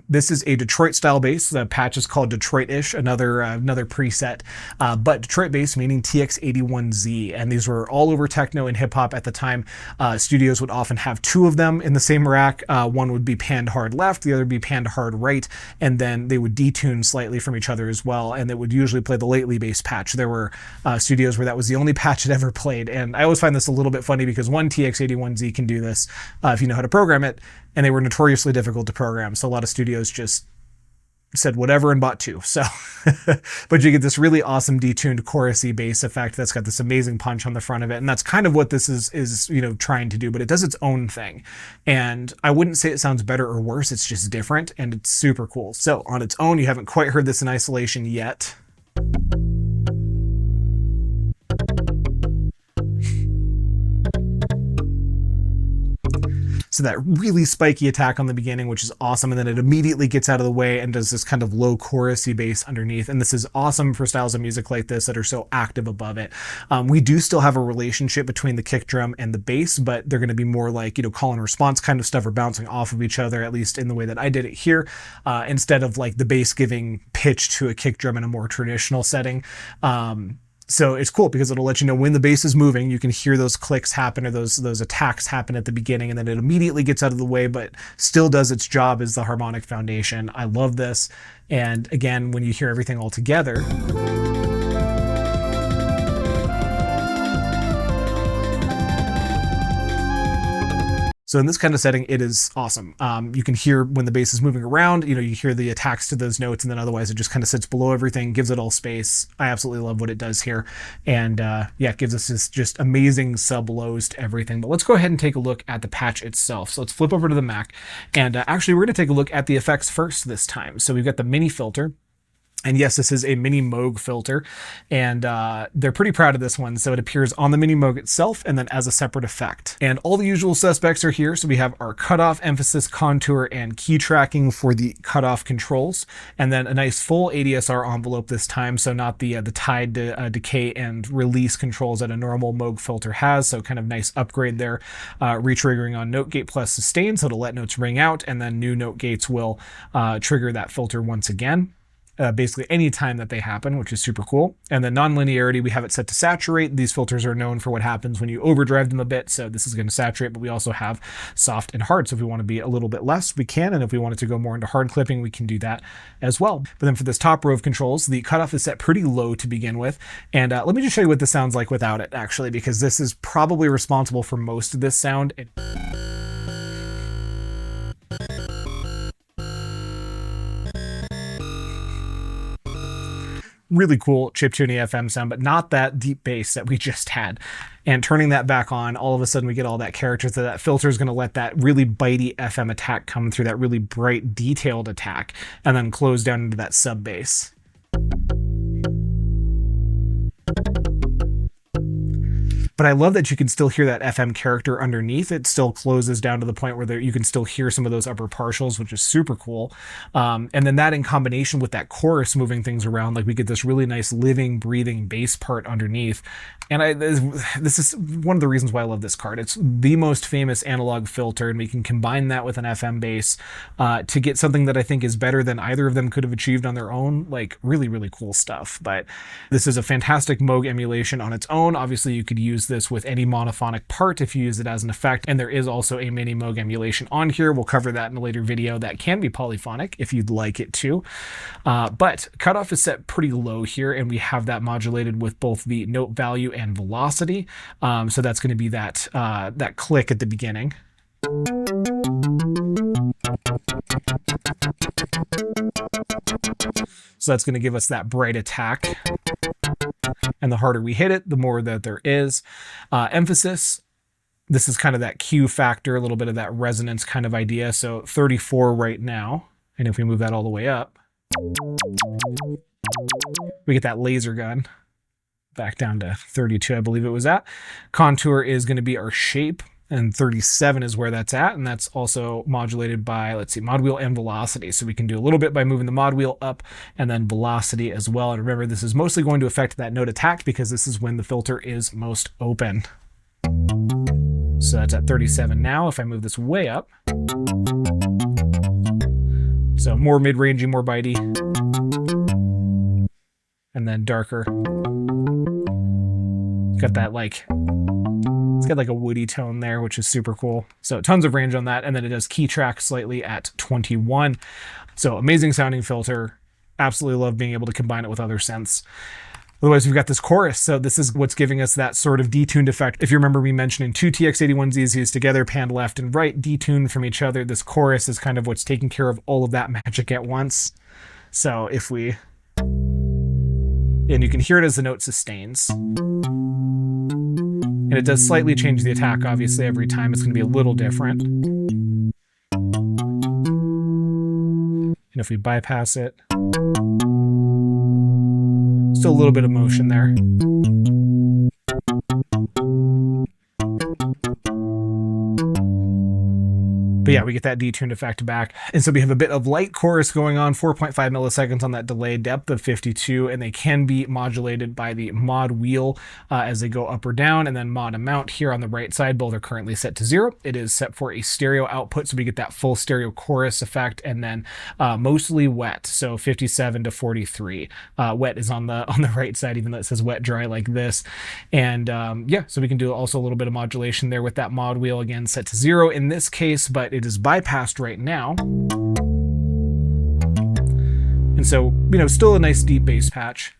this is a Detroit style bass. The patch is called Detroit-ish, another preset, but Detroit bass meaning TX81Z, and these were all over techno and hip hop at the time. Studios would often have 2 of them in the same rack. One would be panned hard left, the other would be panned hard right, and then they would detune slightly from each other as well, and they would usually play the lately bass patch. There were studios where that was the only patch it ever played, and I always find this a little bit funny because one TX81Z can do this if you know how to program it, and they were notoriously difficult to program, so a lot of studios just said whatever and bought 2. So but you get this really awesome detuned chorusy bass effect that's got this amazing punch on the front of it, and that's kind of what this is you know, trying to do, but it does its own thing. And I wouldn't say it sounds better or worse, it's just different, and it's super cool. So on its own, you haven't quite heard this in isolation yet. So that really spiky attack on the beginning, which is awesome, and then it immediately gets out of the way and does this kind of low chorusy bass underneath. And this is awesome for styles of music like this that are so active above it. We do still have a relationship between the kick drum and the bass, but they're going to be more like, you know, call and response kind of stuff, or bouncing off of each other, at least in the way that I did it here, instead of like the bass giving pitch to a kick drum in a more traditional setting. So it's cool because it'll let you know when the bass is moving. You can hear those clicks happen, or those attacks happen at the beginning, and then it immediately gets out of the way, but still does its job as the harmonic foundation. I love this. And again, when you hear everything all together, So in this kind of setting, it is awesome. You can hear when the bass is moving around, you hear the attacks to those notes, and then otherwise it just kind of sits below everything, gives it all space. I absolutely love what it does here. And yeah, it gives us this just amazing sub lows to everything. But let's go ahead and take a look at the patch itself. So let's flip over to the Mac. And actually, we're going to take a look at the effects first this time. So we've got the mini filter. And yes, this is a mini Moog filter, and they're pretty proud of this one. So it appears on the mini Moog itself and then as a separate effect. And all the usual suspects are here. So we have our cutoff, emphasis, contour, and key tracking for the cutoff controls, and then a nice full ADSR envelope this time. So not the tide, decay, and release controls that a normal Moog filter has. So kind of nice upgrade there. Retriggering on note gate plus sustain, so to let notes ring out, and then new note gates will trigger that filter once again. Basically any time that they happen, which is super cool. And then nonlinearity, we have it set to saturate. These filters are known for what happens when you overdrive them a bit. So this is going to saturate, but we also have soft and hard. So if we want to be a little bit less, we can. And if we wanted to go more into hard clipping, we can do that as well. But then for this top row of controls, the cutoff is set pretty low to begin with. And let me just show you what this sounds like without it, actually, because this is probably responsible for most of this sound. Really cool chiptune FM sound, but not that deep bass that we just had. And turning that back on, all of a sudden we get all that character. So that filter is going to let that really bitey FM attack come through, that really bright, detailed attack, and then close down into that sub bass. But I love that you can still hear that FM character underneath. It still closes down to the point where you can still hear some of those upper partials, which is super cool. And then that in combination with that chorus moving things around, like we get this really nice living, breathing bass part underneath. And this is one of the reasons why I love this card. It's the most famous analog filter, and we can combine that with an FM bass to get something that I think is better than either of them could have achieved on their own. Like really, really cool stuff. But this is a fantastic Moog emulation on its own. Obviously, you could use this with any monophonic part if you use it as an effect. And there is also a mini Moog emulation on here. We'll cover that in a later video that can be polyphonic if you'd like it to. But cutoff is set pretty low here, and we have that modulated with both the note value and velocity. So that's going to be that click at the beginning. So that's going to give us that bright attack. And the harder we hit it, the more that there is. Emphasis, this is kind of that Q factor, a little bit of that resonance kind of idea. So 34 right now. And if we move that all the way up, we get that laser gun. Back down to 32, I believe it was at. Contour is going to be our shape, and 37 is where that's at, and that's also modulated by, let's see, mod wheel and velocity. So we can do a little bit by moving the mod wheel up, and then velocity as well. And remember, this is mostly going to affect that note attack because this is when the filter is most open. So that's at 37 now. If I move this way up, so more mid-rangey, more bitey, and then darker. Got that it's got like a woody tone there, which is super cool. So tons of range on that. And then it does key track slightly at 21. So amazing sounding filter. Absolutely love being able to combine it with other synths. Otherwise, we've got this chorus. So this is what's giving us that sort of detuned effect. If you remember me mentioning two TX-81ZZs together, panned left and right, detuned from each other, this chorus is kind of what's taking care of all of that magic at once. So if we... And you can hear it as the note sustains. And it does slightly change the attack, obviously, every time. It's going to be a little different. And if we bypass it, still a little bit of motion there. But yeah, we get that detuned effect back. And so we have a bit of light chorus going on, 4.5 milliseconds on that delay, depth of 52, and they can be modulated by the mod wheel as they go up or down, and then mod amount here on the right side. Both are currently set to 0. It is set for a stereo output, so we get that full stereo chorus effect, and then mostly wet, so 57 to 43. Wet is on the right side, even though it says wet dry like this. And yeah, so we can do also a little bit of modulation there with that mod wheel, again set to 0 in this case, but it is bypassed right now. And so, still a nice deep bass patch.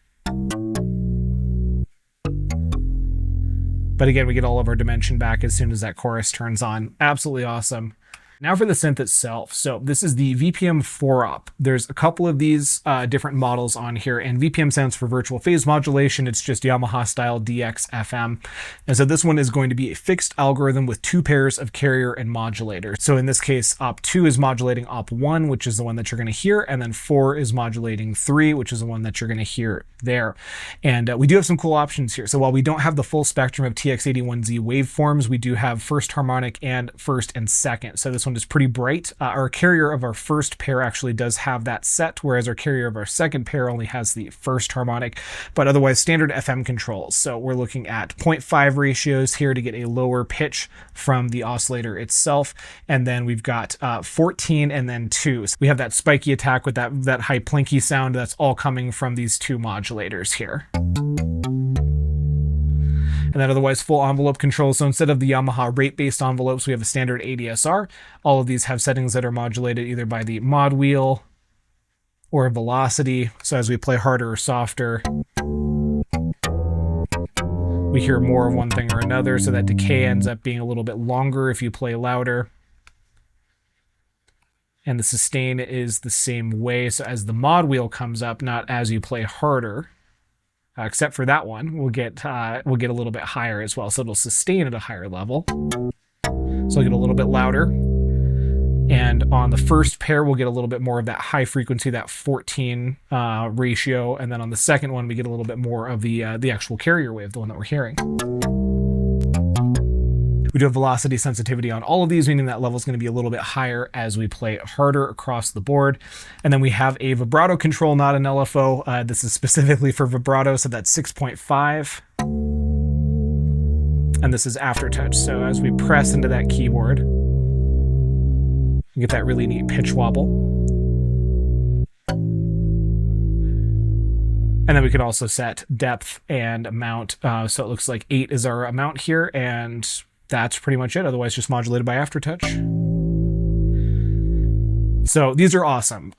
But again, we get all of our dimension back as soon as that chorus turns on. Absolutely awesome. Now for the synth itself. So this is the VPM 4-op. There's a couple of these different models on here, and VPM stands for virtual phase modulation. It's just Yamaha style DX FM. And so this one is going to be a fixed algorithm with 2 pairs of carrier and modulator. So in this case, op 2 is modulating op 1, which is the one that you're going to hear, and then 4 is modulating 3, which is the one that you're going to hear there. And we do have some cool options here. So while we don't have the full spectrum of TX81Z waveforms, we do have first harmonic and first and second. So this one is pretty bright. Our carrier of our first pair actually does have that set, whereas our carrier of our second pair only has the first harmonic, but otherwise standard FM controls. So we're looking at 0.5 ratios here to get a lower pitch from the oscillator itself. And then we've got 14 and then 2. So we have that spiky attack with that high plinky sound. That's all coming from these 2 modulators here. And then otherwise full envelope control. So instead of the Yamaha rate-based envelopes, we have a standard ADSR. All of these have settings that are modulated either by the mod wheel or velocity. So as we play harder or softer, we hear more of one thing or another. So that decay ends up being a little bit longer if you play louder. And the sustain is the same way. So as the mod wheel comes up, not as you play harder, except for that one, we'll get a little bit higher as well. So it'll sustain at a higher level. So we'll get a little bit louder. And on the first pair, we'll get a little bit more of that high frequency, that 14 ratio. And then on the second one, we get a little bit more of the actual carrier wave, the one that we're hearing. We do have velocity sensitivity on all of these, meaning that level is going to be a little bit higher as we play harder across the board. And then we have a vibrato control, not an LFO. This is specifically for vibrato, so that's 6.5. And this is aftertouch. So as we press into that keyboard, you get that really neat pitch wobble. And then we can also set depth and amount. So it looks like 8 is our amount here, and that's pretty much it. Otherwise, just modulated by aftertouch. So these are awesome.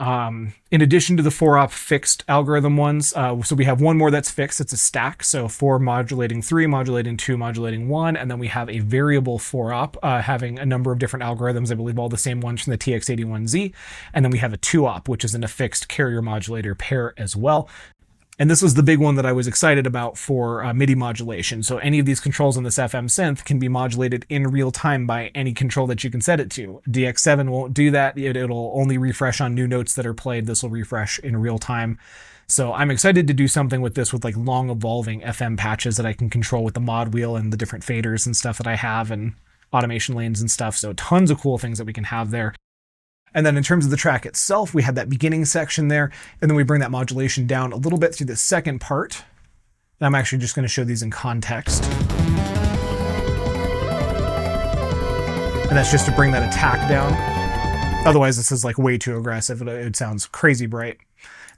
In addition to the 4-op fixed algorithm ones, so we have one more that's fixed. It's a stack. So 4 modulating 3, modulating 2, modulating 1. And then we have a variable 4-op having a number of different algorithms. I believe all the same ones from the TX81Z. And then we have a 2-op, which is in a fixed carrier modulator pair as well. And this was the big one that I was excited about for MIDI modulation. So any of these controls on this FM synth can be modulated in real time by any control that you can set it to. DX7 won't do that. It'll only refresh on new notes that are played. This will refresh in real time. So I'm excited to do something with this with like long evolving FM patches that I can control with the mod wheel and the different faders and stuff that I have and automation lanes and stuff. So tons of cool things that we can have there. And then in terms of the track itself, we have that beginning section there, and then we bring that modulation down a little bit through the second part. And I'm actually just going to show these in context. And that's just to bring that attack down. Otherwise, this is like way too aggressive. It sounds crazy bright.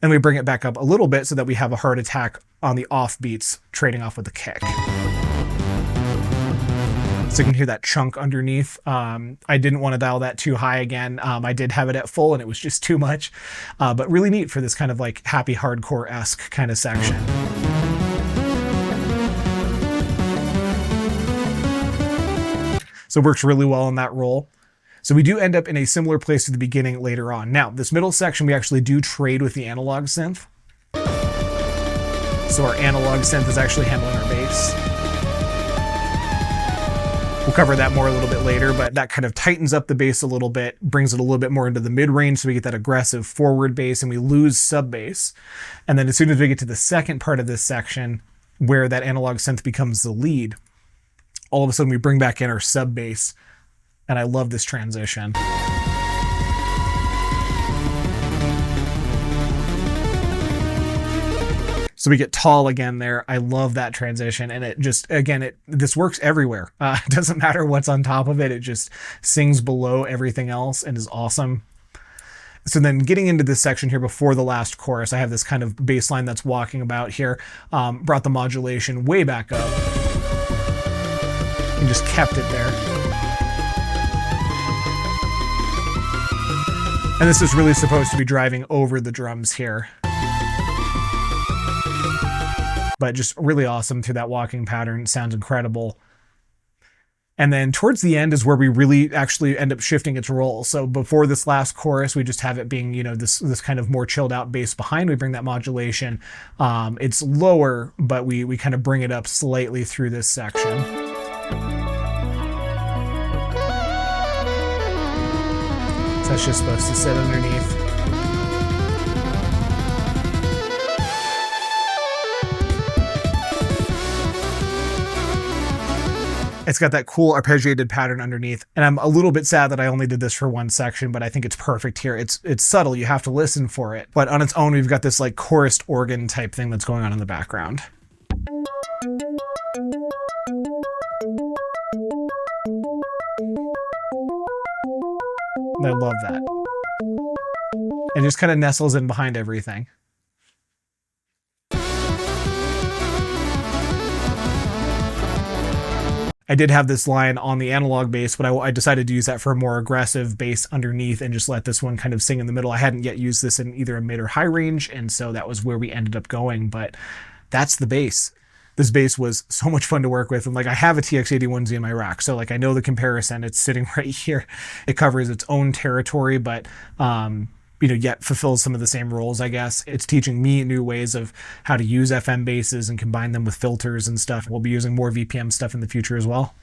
And we bring it back up a little bit so that we have a hard attack on the off beats, trading off with the kick. So you can hear that chunk underneath. I didn't want to dial that too high again. I did have it at full and it was just too much, but really neat for this kind of like happy hardcore-esque kind of section. So it works really well on that roll. So we do end up in a similar place to the beginning later on. Now, this middle section, we actually do trade with the analog synth. So our analog synth is actually handling our bass. We'll cover that more a little bit later, but that kind of tightens up the bass a little bit, brings it a little bit more into the mid-range, so we get that aggressive forward bass and we lose sub-bass. And then as soon as we get to the second part of this section, where that analog synth becomes the lead, all of a sudden we bring back in our sub-bass, and I love this transition. So we get tall again there. I love that transition. And it just, again, this works everywhere. It doesn't matter what's on top of it. It just sings below everything else and is awesome. So then getting into this section here before the last chorus, I have this kind of bass line that's walking about here. Brought the modulation way back up and just kept it there. And this is really supposed to be driving over the drums here. But just really awesome through that walking pattern. Sounds incredible. And then towards the end is where we really actually end up shifting its role. So before this last chorus, we just have it being, you know, this kind of more chilled out bass behind. We bring that modulation. It's lower, but we kind of bring it up slightly through this section. So that's just supposed to sit underneath. It's got that cool arpeggiated pattern underneath. And I'm a little bit sad that I only did this for one section, but I think it's perfect here. It's subtle. You have to listen for it. But on its own, we've got this like chorused organ type thing that's going on in the background. I love that. And just kind of nestles in behind everything. I did have this line on the analog bass, but I decided to use that for a more aggressive bass underneath and just let this one kind of sing in the middle. I hadn't yet used this in either a mid or high range, and so that was where we ended up going, but that's the bass. This bass was so much fun to work with, and like I have a TX-81Z in my rack, so like I know the comparison. It's sitting right here. It covers its own territory, but you know, yet fulfills some of the same roles, I guess. It's teaching me new ways of how to use FM basses and combine them with filters and stuff. We'll be using more VPM stuff in the future as well.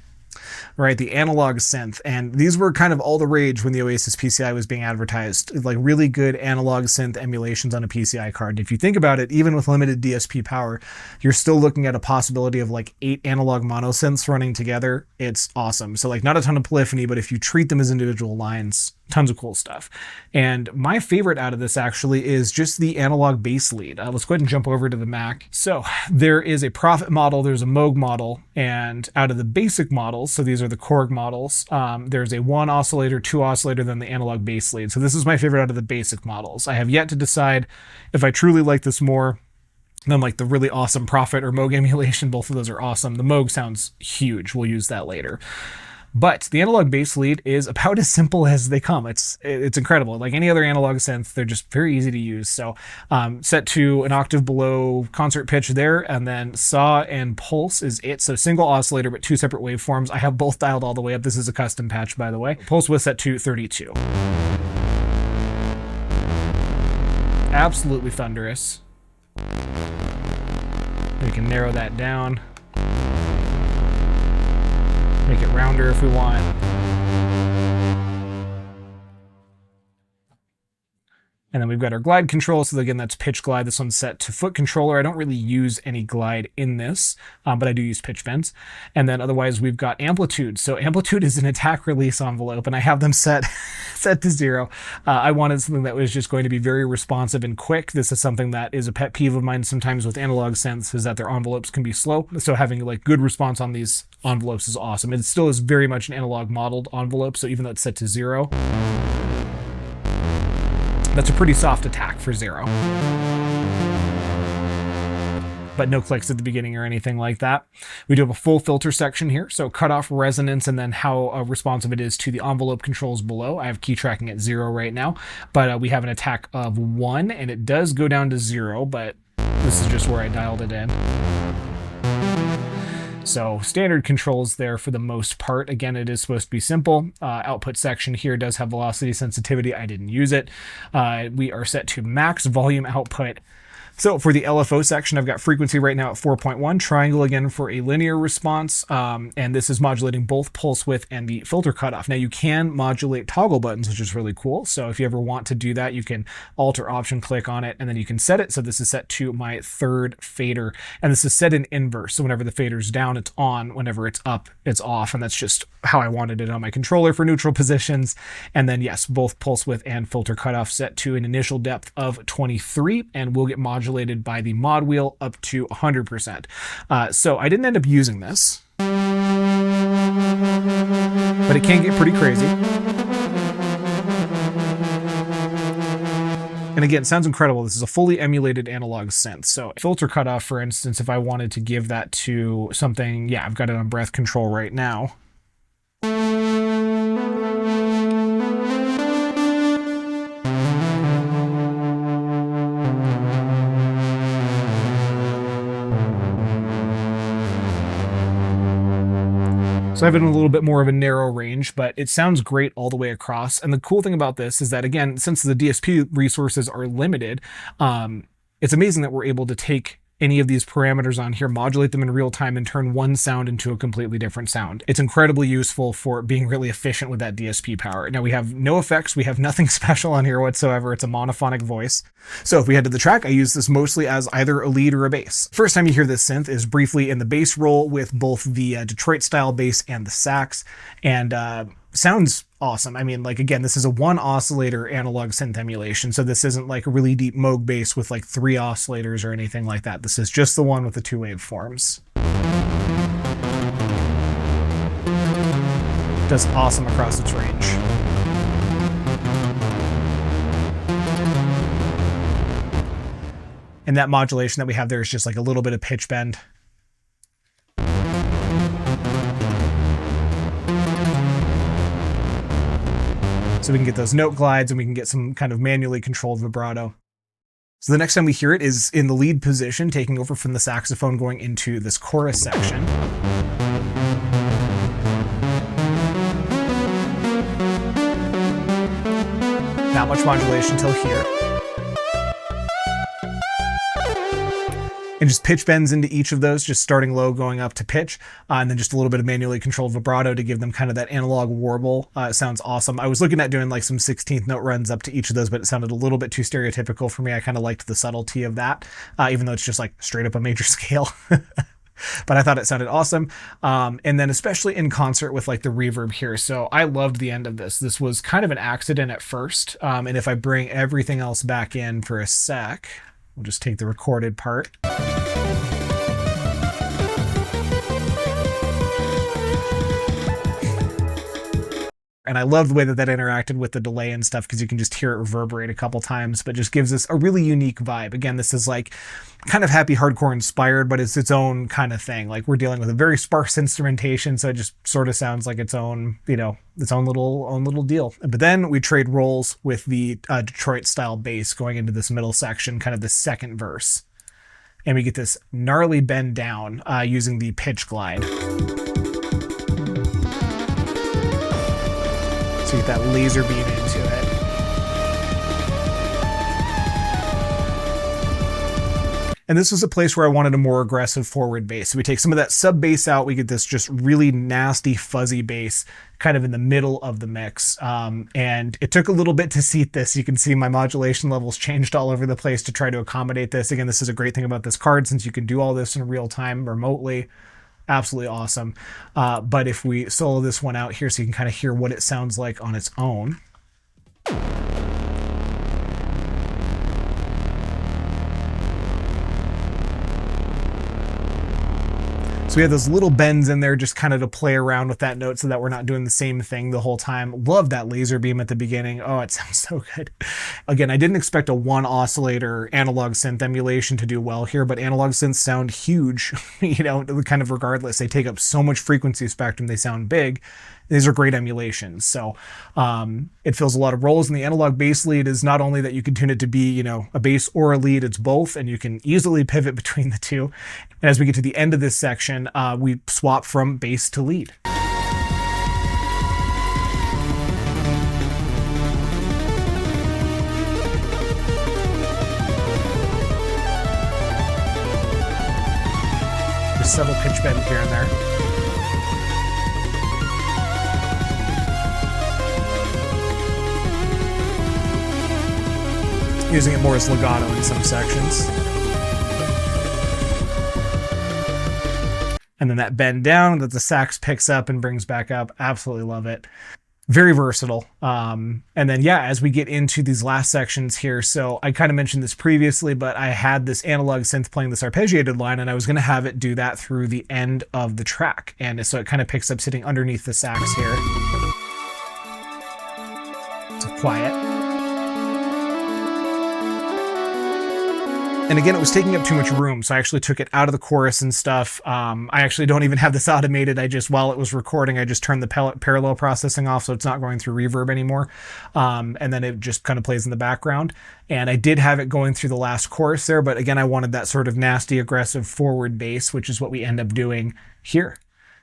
Right, the analog synth, and these were kind of all the rage when the Oasys PCI was being advertised, like really good analog synth emulations on a PCI card. If you think about it, even with limited DSP power, you're still looking at a possibility of like 8 analog mono synths running together. It's awesome. So like not a ton of polyphony, but if you treat them as individual lines, tons of cool stuff. And my favorite out of this actually is just the analog bass lead. Let's go ahead and jump over to the Mac. So there is a Prophet model, there's a Moog model, and out of the basic models, so these are the Korg models, there's a 1 oscillator, 2 oscillator, then the analog bass lead. So this is my favorite out of the basic models. I have yet to decide if I truly like this more than like the really awesome Prophet or Moog emulation. Both of those are awesome. The Moog sounds huge. We'll use that later. But the analog bass lead is about as simple as they come. It's incredible. Like any other analog synth, they're just very easy to use. So set to an octave below concert pitch there, and then saw and pulse is it. So single oscillator, but 2 separate waveforms. I have both dialed all the way up. This is a custom patch, by the way. Pulse width set to 32. Absolutely thunderous. We can narrow that down. Make it rounder if we want. And then we've got our glide control. So again, that's pitch glide. This one's set to foot controller. I don't really use any glide in this, but I do use pitch bends. And then otherwise we've got amplitude. So amplitude is an attack release envelope, and I have them set to 0. I wanted something that was just going to be very responsive and quick. This is something that is a pet peeve of mine sometimes with analog synths, is that their envelopes can be slow. So having like good response on these envelopes is awesome. It still is very much an analog modeled envelope. So even though it's set to 0, that's a pretty soft attack for 0. But no clicks at the beginning or anything like that. We do have a full filter section here, so cutoff, resonance, and then how responsive it is to the envelope controls below. I have key tracking at 0 right now, but we have an attack of 1, and it does go down to 0, but this is just where I dialed it in. So standard controls there for the most part. Again, it is supposed to be simple. Output section here does have velocity sensitivity. I didn't use it. We are set to max volume output. So for the LFO section, I've got frequency right now at 4.1, triangle again for a linear response, and this is modulating both pulse width and the filter cutoff. Now you can modulate toggle buttons, which is really cool. So if you ever want to do that, you can Alt or Option click on it, and then you can set it. So this is set to my 3rd fader, and this is set in inverse. So whenever the fader's down, it's on. Whenever it's up, it's off, and that's just how I wanted it on my controller for neutral positions. And then yes, both pulse width and filter cutoff set to an initial depth of 23, and we'll get modulated by the mod wheel up to 100%. So I didn't end up using this, but it can get pretty crazy. And again, it sounds incredible. This is a fully emulated analog synth. So filter cutoff, for instance, if I wanted to give that to something, yeah, I've got it on breath control right now. So I have it in a little bit more of a narrow range, but it sounds great all the way across. And the cool thing about this is that, again, since the DSP resources are limited, it's amazing that we're able to take any of these parameters on here, modulate them in real time, and turn one sound into a completely different sound. It's incredibly useful for being really efficient with that DSP power. Now we have no effects, we have nothing special on here whatsoever. It's a monophonic voice. So if we head to the track, I use this mostly as either a lead or a bass. First time you hear this synth is briefly in the bass roll with both the Detroit style bass and the sax, and sounds awesome. I mean, like, again, this is a one oscillator analog synth emulation, so this isn't like a really deep Moog bass with like 3 oscillators or anything like that. This is just the one with the 2 waveforms. Does awesome across its range. And that modulation that we have there is just like a little bit of pitch bend. So we can get those note glides and we can get some kind of manually controlled vibrato. So the next time we hear it is in the lead position, taking over from the saxophone going into this chorus section. Not much modulation till here. And just pitch bends into each of those, just starting low, going up to pitch, and then just a little bit of manually controlled vibrato to give them kind of that analog warble. It sounds awesome. I was looking at doing like some 16th note runs up to each of those, but it sounded a little bit too stereotypical for me. I kind of liked the subtlety of that, even though it's just like straight up a major scale. But I thought it sounded awesome. And then especially in concert with like the reverb here. So I loved the end of this. This was kind of an accident at first. And if I bring everything else back in for a sec, we'll just take the recorded part. And I love the way that that interacted with the delay and stuff, because you can just hear it reverberate a couple times, but just gives us a really unique vibe. Again, this is like kind of happy hardcore inspired, but it's its own kind of thing. Like, we're dealing with a very sparse instrumentation, so it just sort of sounds like its own, you know, its own little deal. But then we trade roles with the Detroit style bass going into this middle section, kind of the second verse. And we get this gnarly bend down using the pitch glide. So you get that laser beam into it. And this was a place where I wanted a more aggressive forward bass. So we take some of that sub bass out, we get this just really nasty fuzzy bass kind of in the middle of the mix. And it took a little bit to seat this. You can see my modulation levels changed all over the place to try to accommodate this. Again, this is a great thing about this card, since you can do all this in real time remotely. Absolutely awesome. But if we solo this one out here so you can kind of hear what it sounds like on its own. So we have those little bends in there just kind of to play around with that note so that we're not doing the same thing the whole time. Love that laser beam at the beginning. Oh, it sounds so good. Again, I didn't expect a one oscillator analog synth emulation to do well here, but analog synths sound huge, you know, kind of regardless. They take up so much frequency spectrum, they sound big. These are great emulations. So it fills a lot of roles. And the analog bass lead is not only that you can tune it to be, you know, a bass or a lead, it's both, and you can easily pivot between the two. And as we get to the end of this section, we swap from bass to lead. Just subtle pitch bend here and there. Using it more as legato in some sections. And then that bend down that the sax picks up and brings back up. Absolutely love it. Very versatile. And then, yeah, as we get into these last sections here, so I kind of mentioned this previously, but I had this analog synth playing this arpeggiated line, and I was going to have it do that through the end of the track. And so it kind of picks up sitting underneath the sax here. So quiet. And again, it was taking up too much room, so I actually took it out of the chorus and stuff. I actually don't even have this automated. I just, while it was recording, I just turned the parallel processing off, so it's not going through reverb anymore. And then it just kind of plays in the background. And I did have it going through the last chorus there, but again, I wanted that sort of nasty, aggressive forward bass, which is what we end up doing here.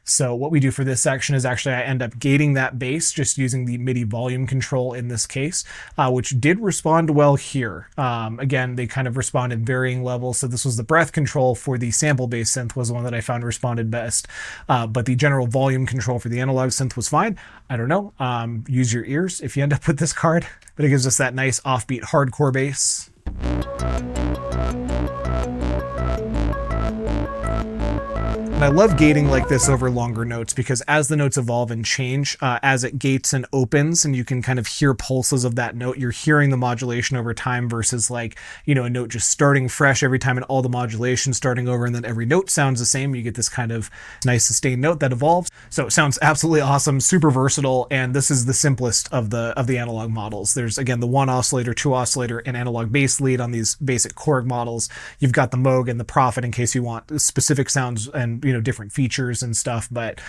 So what we do for this section is actually I end up gating that bass just using the MIDI volume control in this case, which did respond well here. Again, they kind of respond in varying levels. So this was the breath control for the sample-based synth was the one that I found responded best. But the general volume control for the analog synth was fine. I don't know. Use your ears if you end up with this card, but it gives us that nice offbeat hardcore bass. And I love gating like this over longer notes because as the notes evolve and change, as it gates and opens and you can kind of hear pulses of that note, you're hearing the modulation over time versus like, you know, a note just starting fresh every time and all the modulation starting over and then every note sounds the same. You get this kind of nice sustained note that evolves. So it sounds absolutely awesome, super versatile, and this is the simplest of the analog models. There's again the 1 oscillator, 2 oscillator, and analog bass lead on these basic Korg models. You've got the Moog and the Prophet in case you want specific sounds and, you know, different features and stuff, but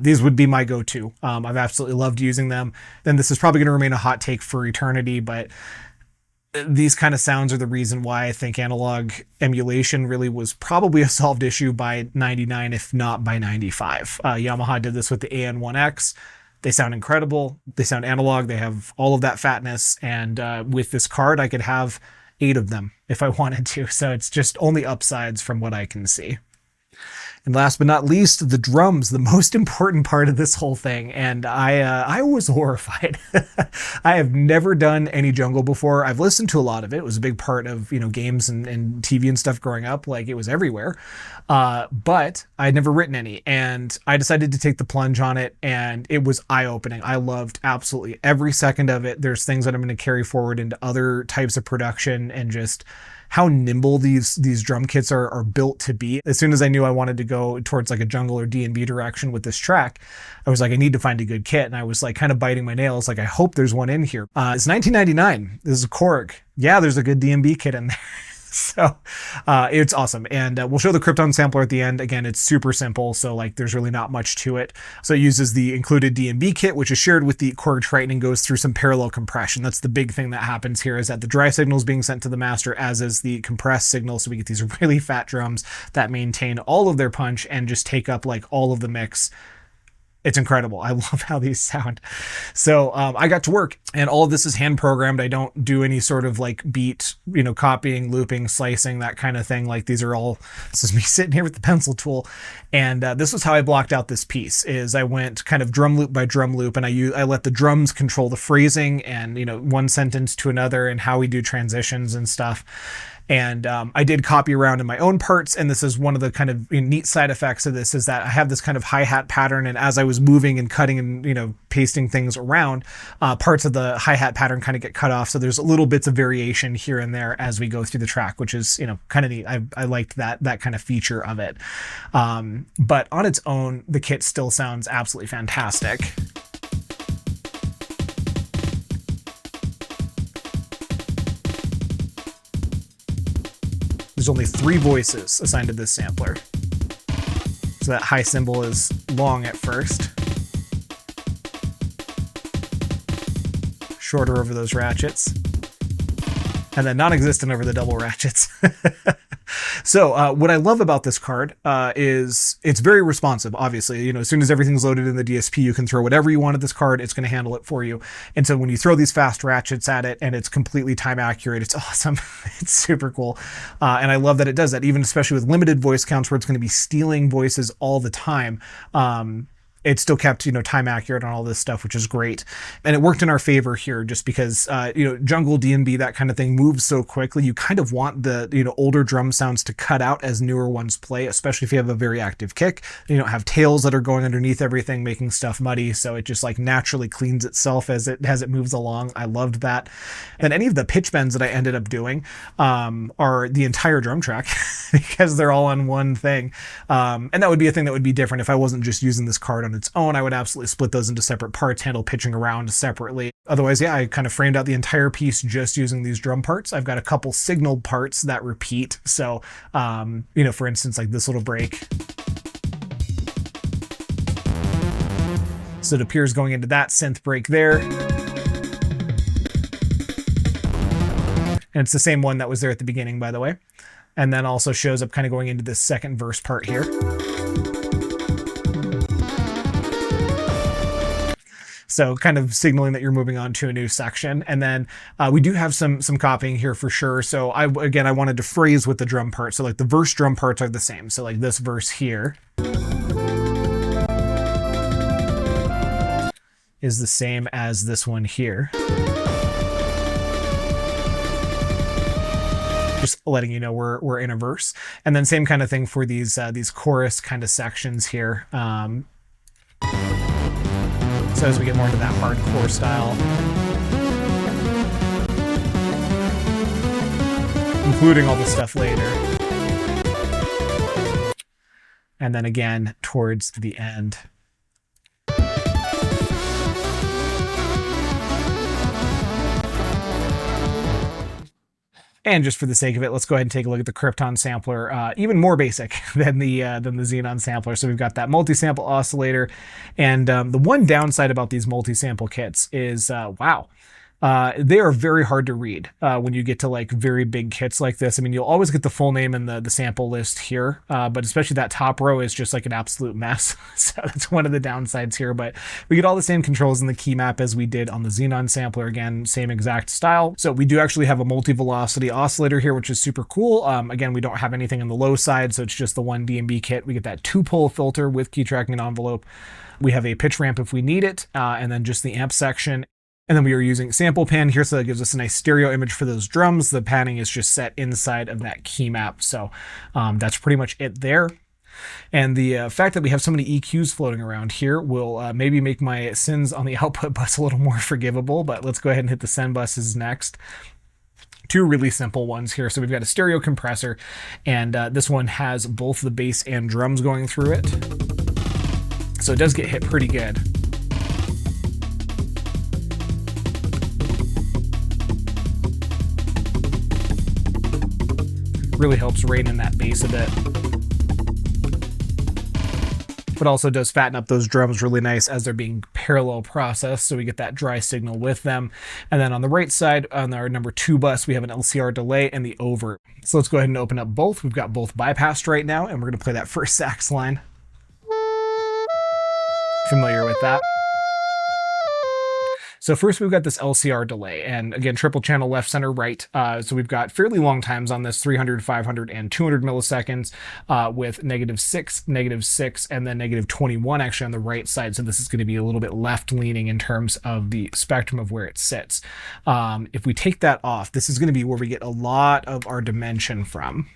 these would be my go-to. I've absolutely loved using them. Then this is probably going to remain a hot take for eternity, but these kind of sounds are the reason why I think analog emulation really was probably a solved issue by 99, if not by 95. Yamaha did this with the AN1X. They sound incredible. They sound analog. They have all of that fatness. And with this card, I could have 8 of them if I wanted to. So it's just only upsides from what I can see. And last but not least, the drums, the most important part of this whole thing. And I was horrified. I have never done any jungle before. I've listened to a lot of it. It was a big part of, you know, games and TV and stuff growing up. Like it was everywhere. But I'd never written any. And I decided to take the plunge on it. And it was eye-opening. I loved absolutely every second of it. There's things that I'm going to carry forward into other types of production and just how nimble these drum kits are built to be. As soon as I knew I wanted to go towards like a jungle or D&B direction with this track, I was like, I need to find a good kit. And I was like kind of biting my nails. Like, I hope there's one in here. It's 1999. This is a Korg. Yeah, there's a good D&B kit in there. So it's awesome. And we'll show the Krypton sampler at the end. Again, it's super simple. So like there's really not much to it. So it uses the included D&B kit, which is shared with the Korg Triton and goes through some parallel compression. That's the big thing that happens here is that the dry signal is being sent to the master as is the compressed signal. So we get these really fat drums that maintain all of their punch and just take up like all of the mix. It's incredible. I love how these sound. So I got to work and all of this is hand programmed. I don't do any sort of like beat, you know, copying, looping, slicing, that kind of thing. Like these are all, this is me sitting here with the pencil tool. And this was how I blocked out this piece is I went kind of drum loop by drum loop and I let the drums control the phrasing and, you know, one sentence to another and how we do transitions and stuff. And I did copy around in my own parts. And this is one of the kind of neat side effects of this is that I have this kind of hi-hat pattern. And as I was moving and cutting and, you know, pasting things around, parts of the hi-hat pattern kind of get cut off. So there's little bits of variation here and there as we go through the track, which is, you know, kind of neat. I liked that kind of feature of it. But on its own, the kit still sounds absolutely fantastic. There's only 3 voices assigned to this sampler. So that high cymbal is long at first. Shorter over those ratchets. And then non-existent over the double ratchets. So what I love about this card is it's very responsive, obviously. You know, as soon as everything's loaded in the DSP, you can throw whatever you want at this card. It's going to handle it for you. And so when you throw these fast ratchets at it and it's completely time accurate, it's awesome. It's super cool. And I love that it does that, even especially with limited voice counts where it's going to be stealing voices all the time. It still kept, you know, time accurate on all this stuff, which is great. And it worked in our favor here just because, you know, jungle, D&B, that kind of thing moves so quickly. You kind of want the, you know, older drum sounds to cut out as newer ones play, especially if you have a very active kick. You don't have tails that are going underneath everything, making stuff muddy. So it just like naturally cleans itself as it moves along. I loved that. And any of the pitch bends that I ended up doing are the entire drum track because they're all on one thing. And that would be a thing that would be different if I wasn't just using this card on its own. I would absolutely split those into separate parts, handle pitching around separately. Otherwise, yeah, I kind of framed out the entire piece just using these drum parts. I've got a couple signal parts that repeat. So, you know, for instance, like this little break. So it appears going into that synth break there. And it's the same one that was there at the beginning, by the way. And then also shows up kind of going into this second verse part here. So kind of signaling that you're moving on to a new section. And then we do have some copying here for sure. So I wanted to phrase with the drum part. So like the verse drum parts are the same. So like this verse here is the same as this one here. Just letting you know we're in a verse. And then same kind of thing for these chorus kind of sections here. So as we get more into that hardcore style, including all the stuff later. And then again towards the end. And just for the sake of it, let's go ahead and take a look at the Krypton sampler, even more basic than the Xenon sampler. So we've got that multi-sample oscillator, and the one downside about these multi-sample kits is, wow, they are very hard to read when you get to like very big kits like this. I mean, you'll always get the full name in the sample list here, but especially that top row is just like an absolute mess. So that's one of the downsides here, but we get all the same controls in the key map as we did on the Xenon sampler. Again, same exact style. So we do actually have a multi-velocity oscillator here, which is super cool. Again, we don't have anything on the low side, so it's just the one DMB kit. We get that 2-pole filter with key tracking and envelope. We have a pitch ramp if we need it, and then just the amp section. And then we are using sample pan here, so that gives us a nice stereo image for those drums. The panning is just set inside of that key map. So that's pretty much it there. And the fact that we have so many EQs floating around here will maybe make my sins on the output bus a little more forgivable, but let's go ahead and hit the send buses next. Two really simple ones here. So we've got a stereo compressor, and this one has both the bass and drums going through it. So it does get hit pretty good. Really helps rein in that bass a bit. But also does fatten up those drums really nice as they're being parallel processed, so we get that dry signal with them. And then on the right side, on our number 2 bus, we have an LCR delay and the over. So let's go ahead and open up both. We've got both bypassed right now, and we're going to play that first sax line. Familiar with that? So first we've got this LCR delay, and again, triple channel left, center, right. So we've got fairly long times on this, 300, 500, and 200 milliseconds with -6, -6, and then -21 actually on the right side. So this is going to be a little bit left leaning in terms of the spectrum of where it sits. If we take that off, this is going to be where we get a lot of our dimension from.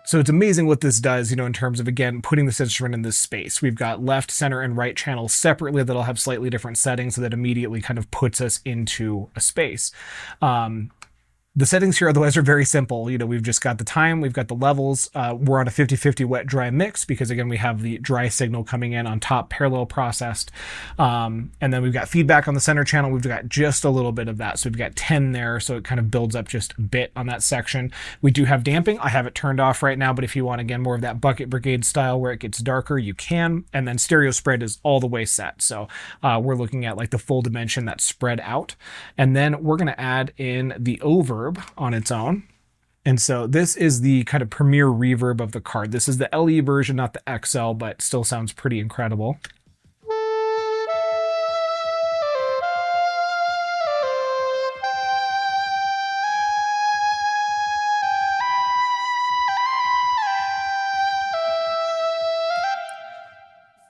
So it's amazing what this does, you know, in terms of, again, putting this instrument in this space. We've got left, center, and right channels separately that'll have slightly different settings, so that immediately kind of puts us into a space. The settings here otherwise are very simple. You know, we've just got the time, we've got the levels. We're on a 50-50 wet dry mix because again, we have the dry signal coming in on top, parallel processed. And then we've got feedback on the center channel. We've got just a little bit of that. So we've got 10 there. So it kind of builds up just a bit on that section. We do have damping. I have it turned off right now, but if you want, again, more of that bucket brigade style where it gets darker, you can. And then stereo spread is all the way set. So we're looking at like the full dimension that's spread out. And then we're going to add in the over on its own. And so this is the kind of premier reverb of the card. This is the LE version, not the XL, but still sounds pretty incredible.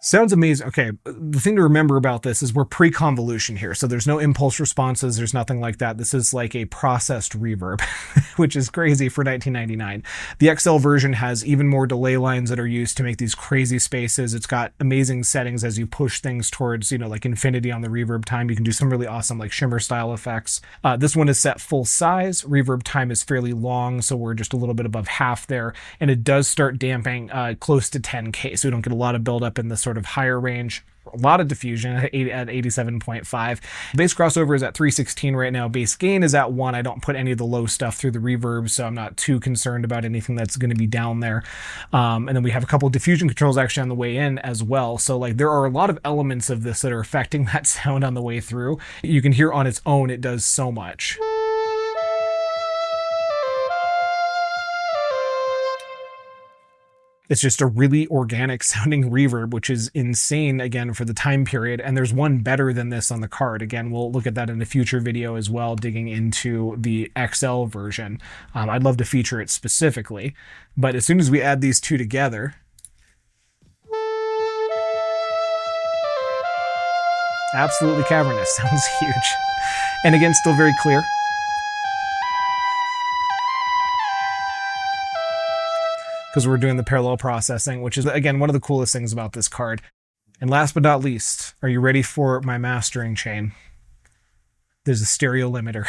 Sounds amazing. Okay, the thing to remember about this is we're pre-convolution here, so there's no impulse responses, there's nothing like that. This is like a processed reverb, which is crazy for 1999. The XL version has even more delay lines that are used to make these crazy spaces. It's got amazing settings as you push things towards, you know, like infinity on the reverb time. You can do some really awesome like shimmer style effects. This one is set full size. Reverb time is fairly long, so we're just a little bit above half there, and it does start damping close to 10K, so we don't get a lot of buildup in the sort sort of higher range. A lot of diffusion at 87.5. Bass crossover is at 316 right now. Bass gain is at 1. I don't put any of the low stuff through the reverb, so I'm not too concerned about anything that's going to be down there. And then we have a couple of diffusion controls actually on the way in as well. So like there are a lot of elements of this that are affecting that sound on the way through. You can hear on its own, it does so much. It's just a really organic sounding reverb, which is insane, again, for the time period. And there's one better than this on the card. Again, we'll look at that in a future video as well, digging into the XL version. I'd love to feature it specifically. But as soon as we add these two together, absolutely cavernous, sounds huge. And again, still very clear. Because we're doing the parallel processing, which is, again, one of the coolest things about this card. And last but not least, are you ready for my mastering chain? There's a stereo limiter.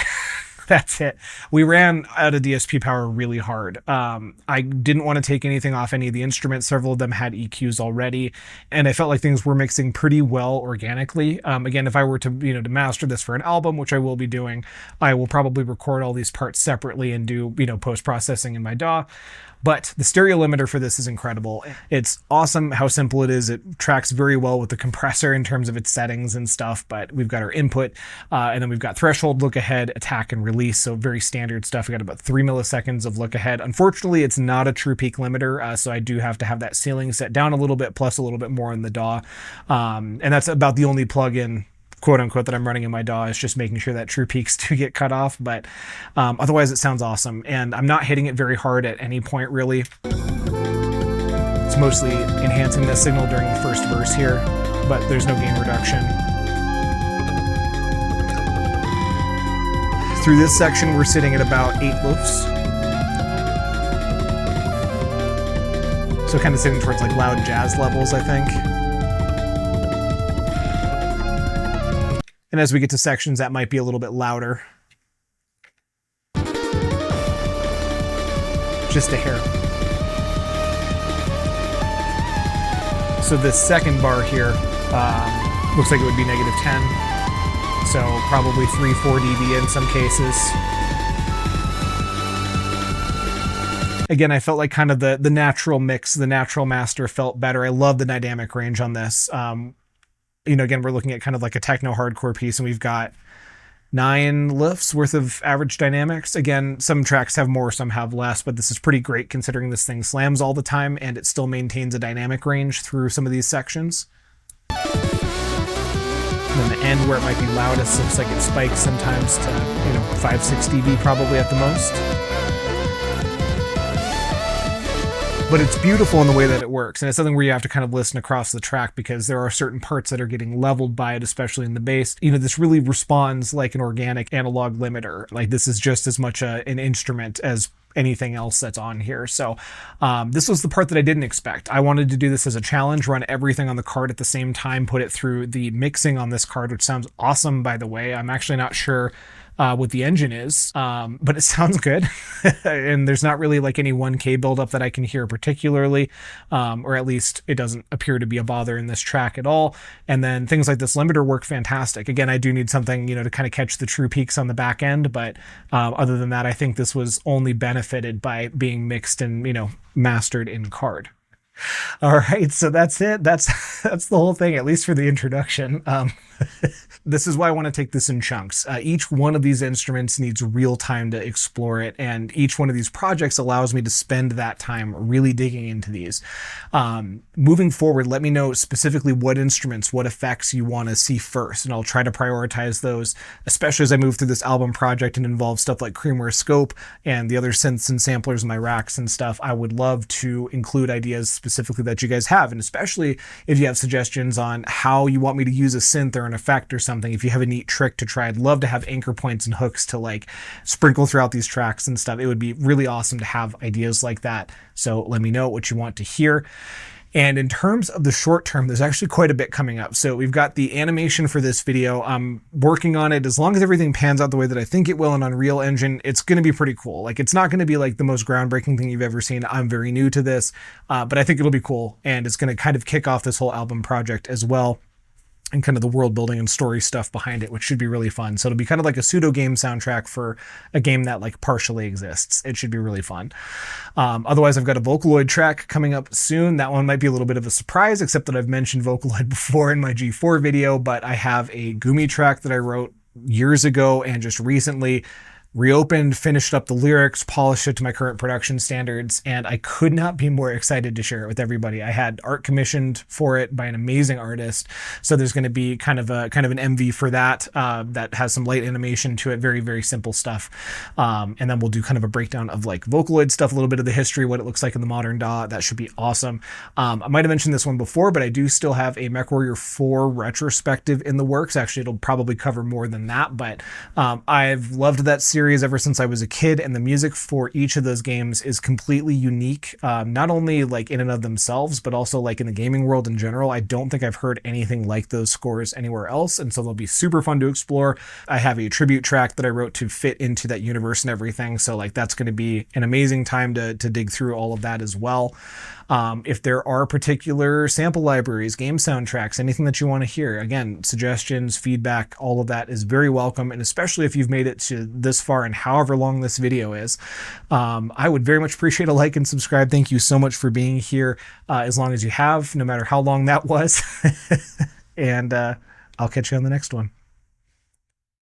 That's it. We ran out of DSP power really hard. I didn't want to take anything off any of the instruments. Several of them had EQs already, and I felt like things were mixing pretty well organically. Again, if I were to, to master this for an album, which I will be doing, I will probably record all these parts separately and do, post-processing in my DAW. But the stereo limiter for this is incredible. It's awesome how simple it is. It tracks very well with the compressor in terms of its settings and stuff, but we've got our input, and then we've got threshold, look ahead, attack, and release. So very standard stuff. We got about 3 milliseconds of look ahead. Unfortunately, it's not a true peak limiter, so I do have to have that ceiling set down a little bit, plus a little bit more in the DAW. And that's about the only plugin, quote unquote, that I'm running in my DAW, is just making sure that true peaks do get cut off. But otherwise it sounds awesome. And I'm not hitting it very hard at any point, really. It's mostly enhancing the signal during the first verse here, but there's no gain reduction. Through this section, we're sitting at about 8 loops. So kind of sitting towards like loud jazz levels, I think. And as we get to sections, that might be a little bit louder. Just a hair. So this second bar here looks like it would be -10. So probably 3-4 dB in some cases. Again, I felt like kind of the natural mix, the natural master felt better. I love the dynamic range on this. Again, we're looking at kind of like a techno hardcore piece, and we've got 9 lifts worth of average dynamics. Again, some tracks have more, some have less, but this is pretty great considering this thing slams all the time and it still maintains a dynamic range through some of these sections. And then the end where it might be loudest looks like it spikes sometimes to, 5-6 dB probably at the most. But it's beautiful in the way that it works, and it's something where you have to kind of listen across the track because there are certain parts that are getting leveled by it, especially in the bass. This really responds like an organic analog limiter. Like this is just as much an instrument as anything else that's on here. So this was the part that I didn't expect. I wanted to do this as a challenge, run everything on the card at the same time, put it through the mixing on this card, which sounds awesome, by the way. I'm actually not sure what the engine is, but it sounds good. And there's not really like any 1K buildup that I can hear particularly, or at least it doesn't appear to be a bother in this track at all. And then things like this limiter work fantastic. Again, I do need something, to kind of catch the true peaks on the back end, but other than that, I think this was only benefited by being mixed and, mastered in card. All right, so that's it. That's the whole thing, at least for the introduction. This is why I want to take this in chunks. Each one of these instruments needs real time to explore it, and each one of these projects allows me to spend that time really digging into these. Moving forward, let me know specifically what instruments, what effects you want to see first, and I'll try to prioritize those, especially as I move through this album project and involve stuff like Creamware Scope and the other synths and samplers in my racks and stuff. I would love to include ideas specifically that you guys have, and especially if you have suggestions on how you want me to use a synth or an effect or something. If you have a neat trick to try, I'd love to have anchor points and hooks to like sprinkle throughout these tracks and stuff. It would be really awesome to have ideas like that. So let me know what you want to hear. And in terms of the short term, there's actually quite a bit coming up. So we've got the animation for this video. I'm working on it. As long as everything pans out the way that I think it will in Unreal Engine, it's going to be pretty cool. Like, it's not going to be like the most groundbreaking thing you've ever seen. I'm very new to this, but I think it'll be cool. And it's going to kind of kick off this whole album project as well, and kind of the world building and story stuff behind it, which should be really fun. So it'll be kind of like a pseudo game soundtrack for a game that like partially exists. It should be really fun. Otherwise, I've got a Vocaloid track coming up soon. That one might be a little bit of a surprise, except that I've mentioned Vocaloid before in my G4 video, but I have a Gumi track that I wrote years ago and just recently reopened, finished up the lyrics, polished it to my current production standards, and I could not be more excited to share it with everybody. I had art commissioned for it by an amazing artist, so there's going to be kind of an MV for that that has some light animation to it, very, very simple stuff. And then we'll do kind of a breakdown of like Vocaloid stuff, a little bit of the history, what it looks like in the modern DAW. That should be awesome. I might have mentioned this one before, but I do still have a MechWarrior 4 retrospective in the works. Actually, it'll probably cover more than that, but I've loved that series ever since I was a kid, and the music for each of those games is completely unique, not only like in and of themselves, but also like in the gaming world in general. I don't think I've heard anything like those scores anywhere else, and so they'll be super fun to explore. I have a tribute track that I wrote to fit into that universe and everything, so like that's going to be an amazing time to dig through all of that as well. If there are particular sample libraries, game soundtracks, anything that you want to hear, again, suggestions, feedback, all of that is very welcome. And especially if you've made it to this far and however long this video is, I would very much appreciate a like and subscribe. Thank you so much for being here as long as you have, no matter how long that was. And I'll catch you on the next one.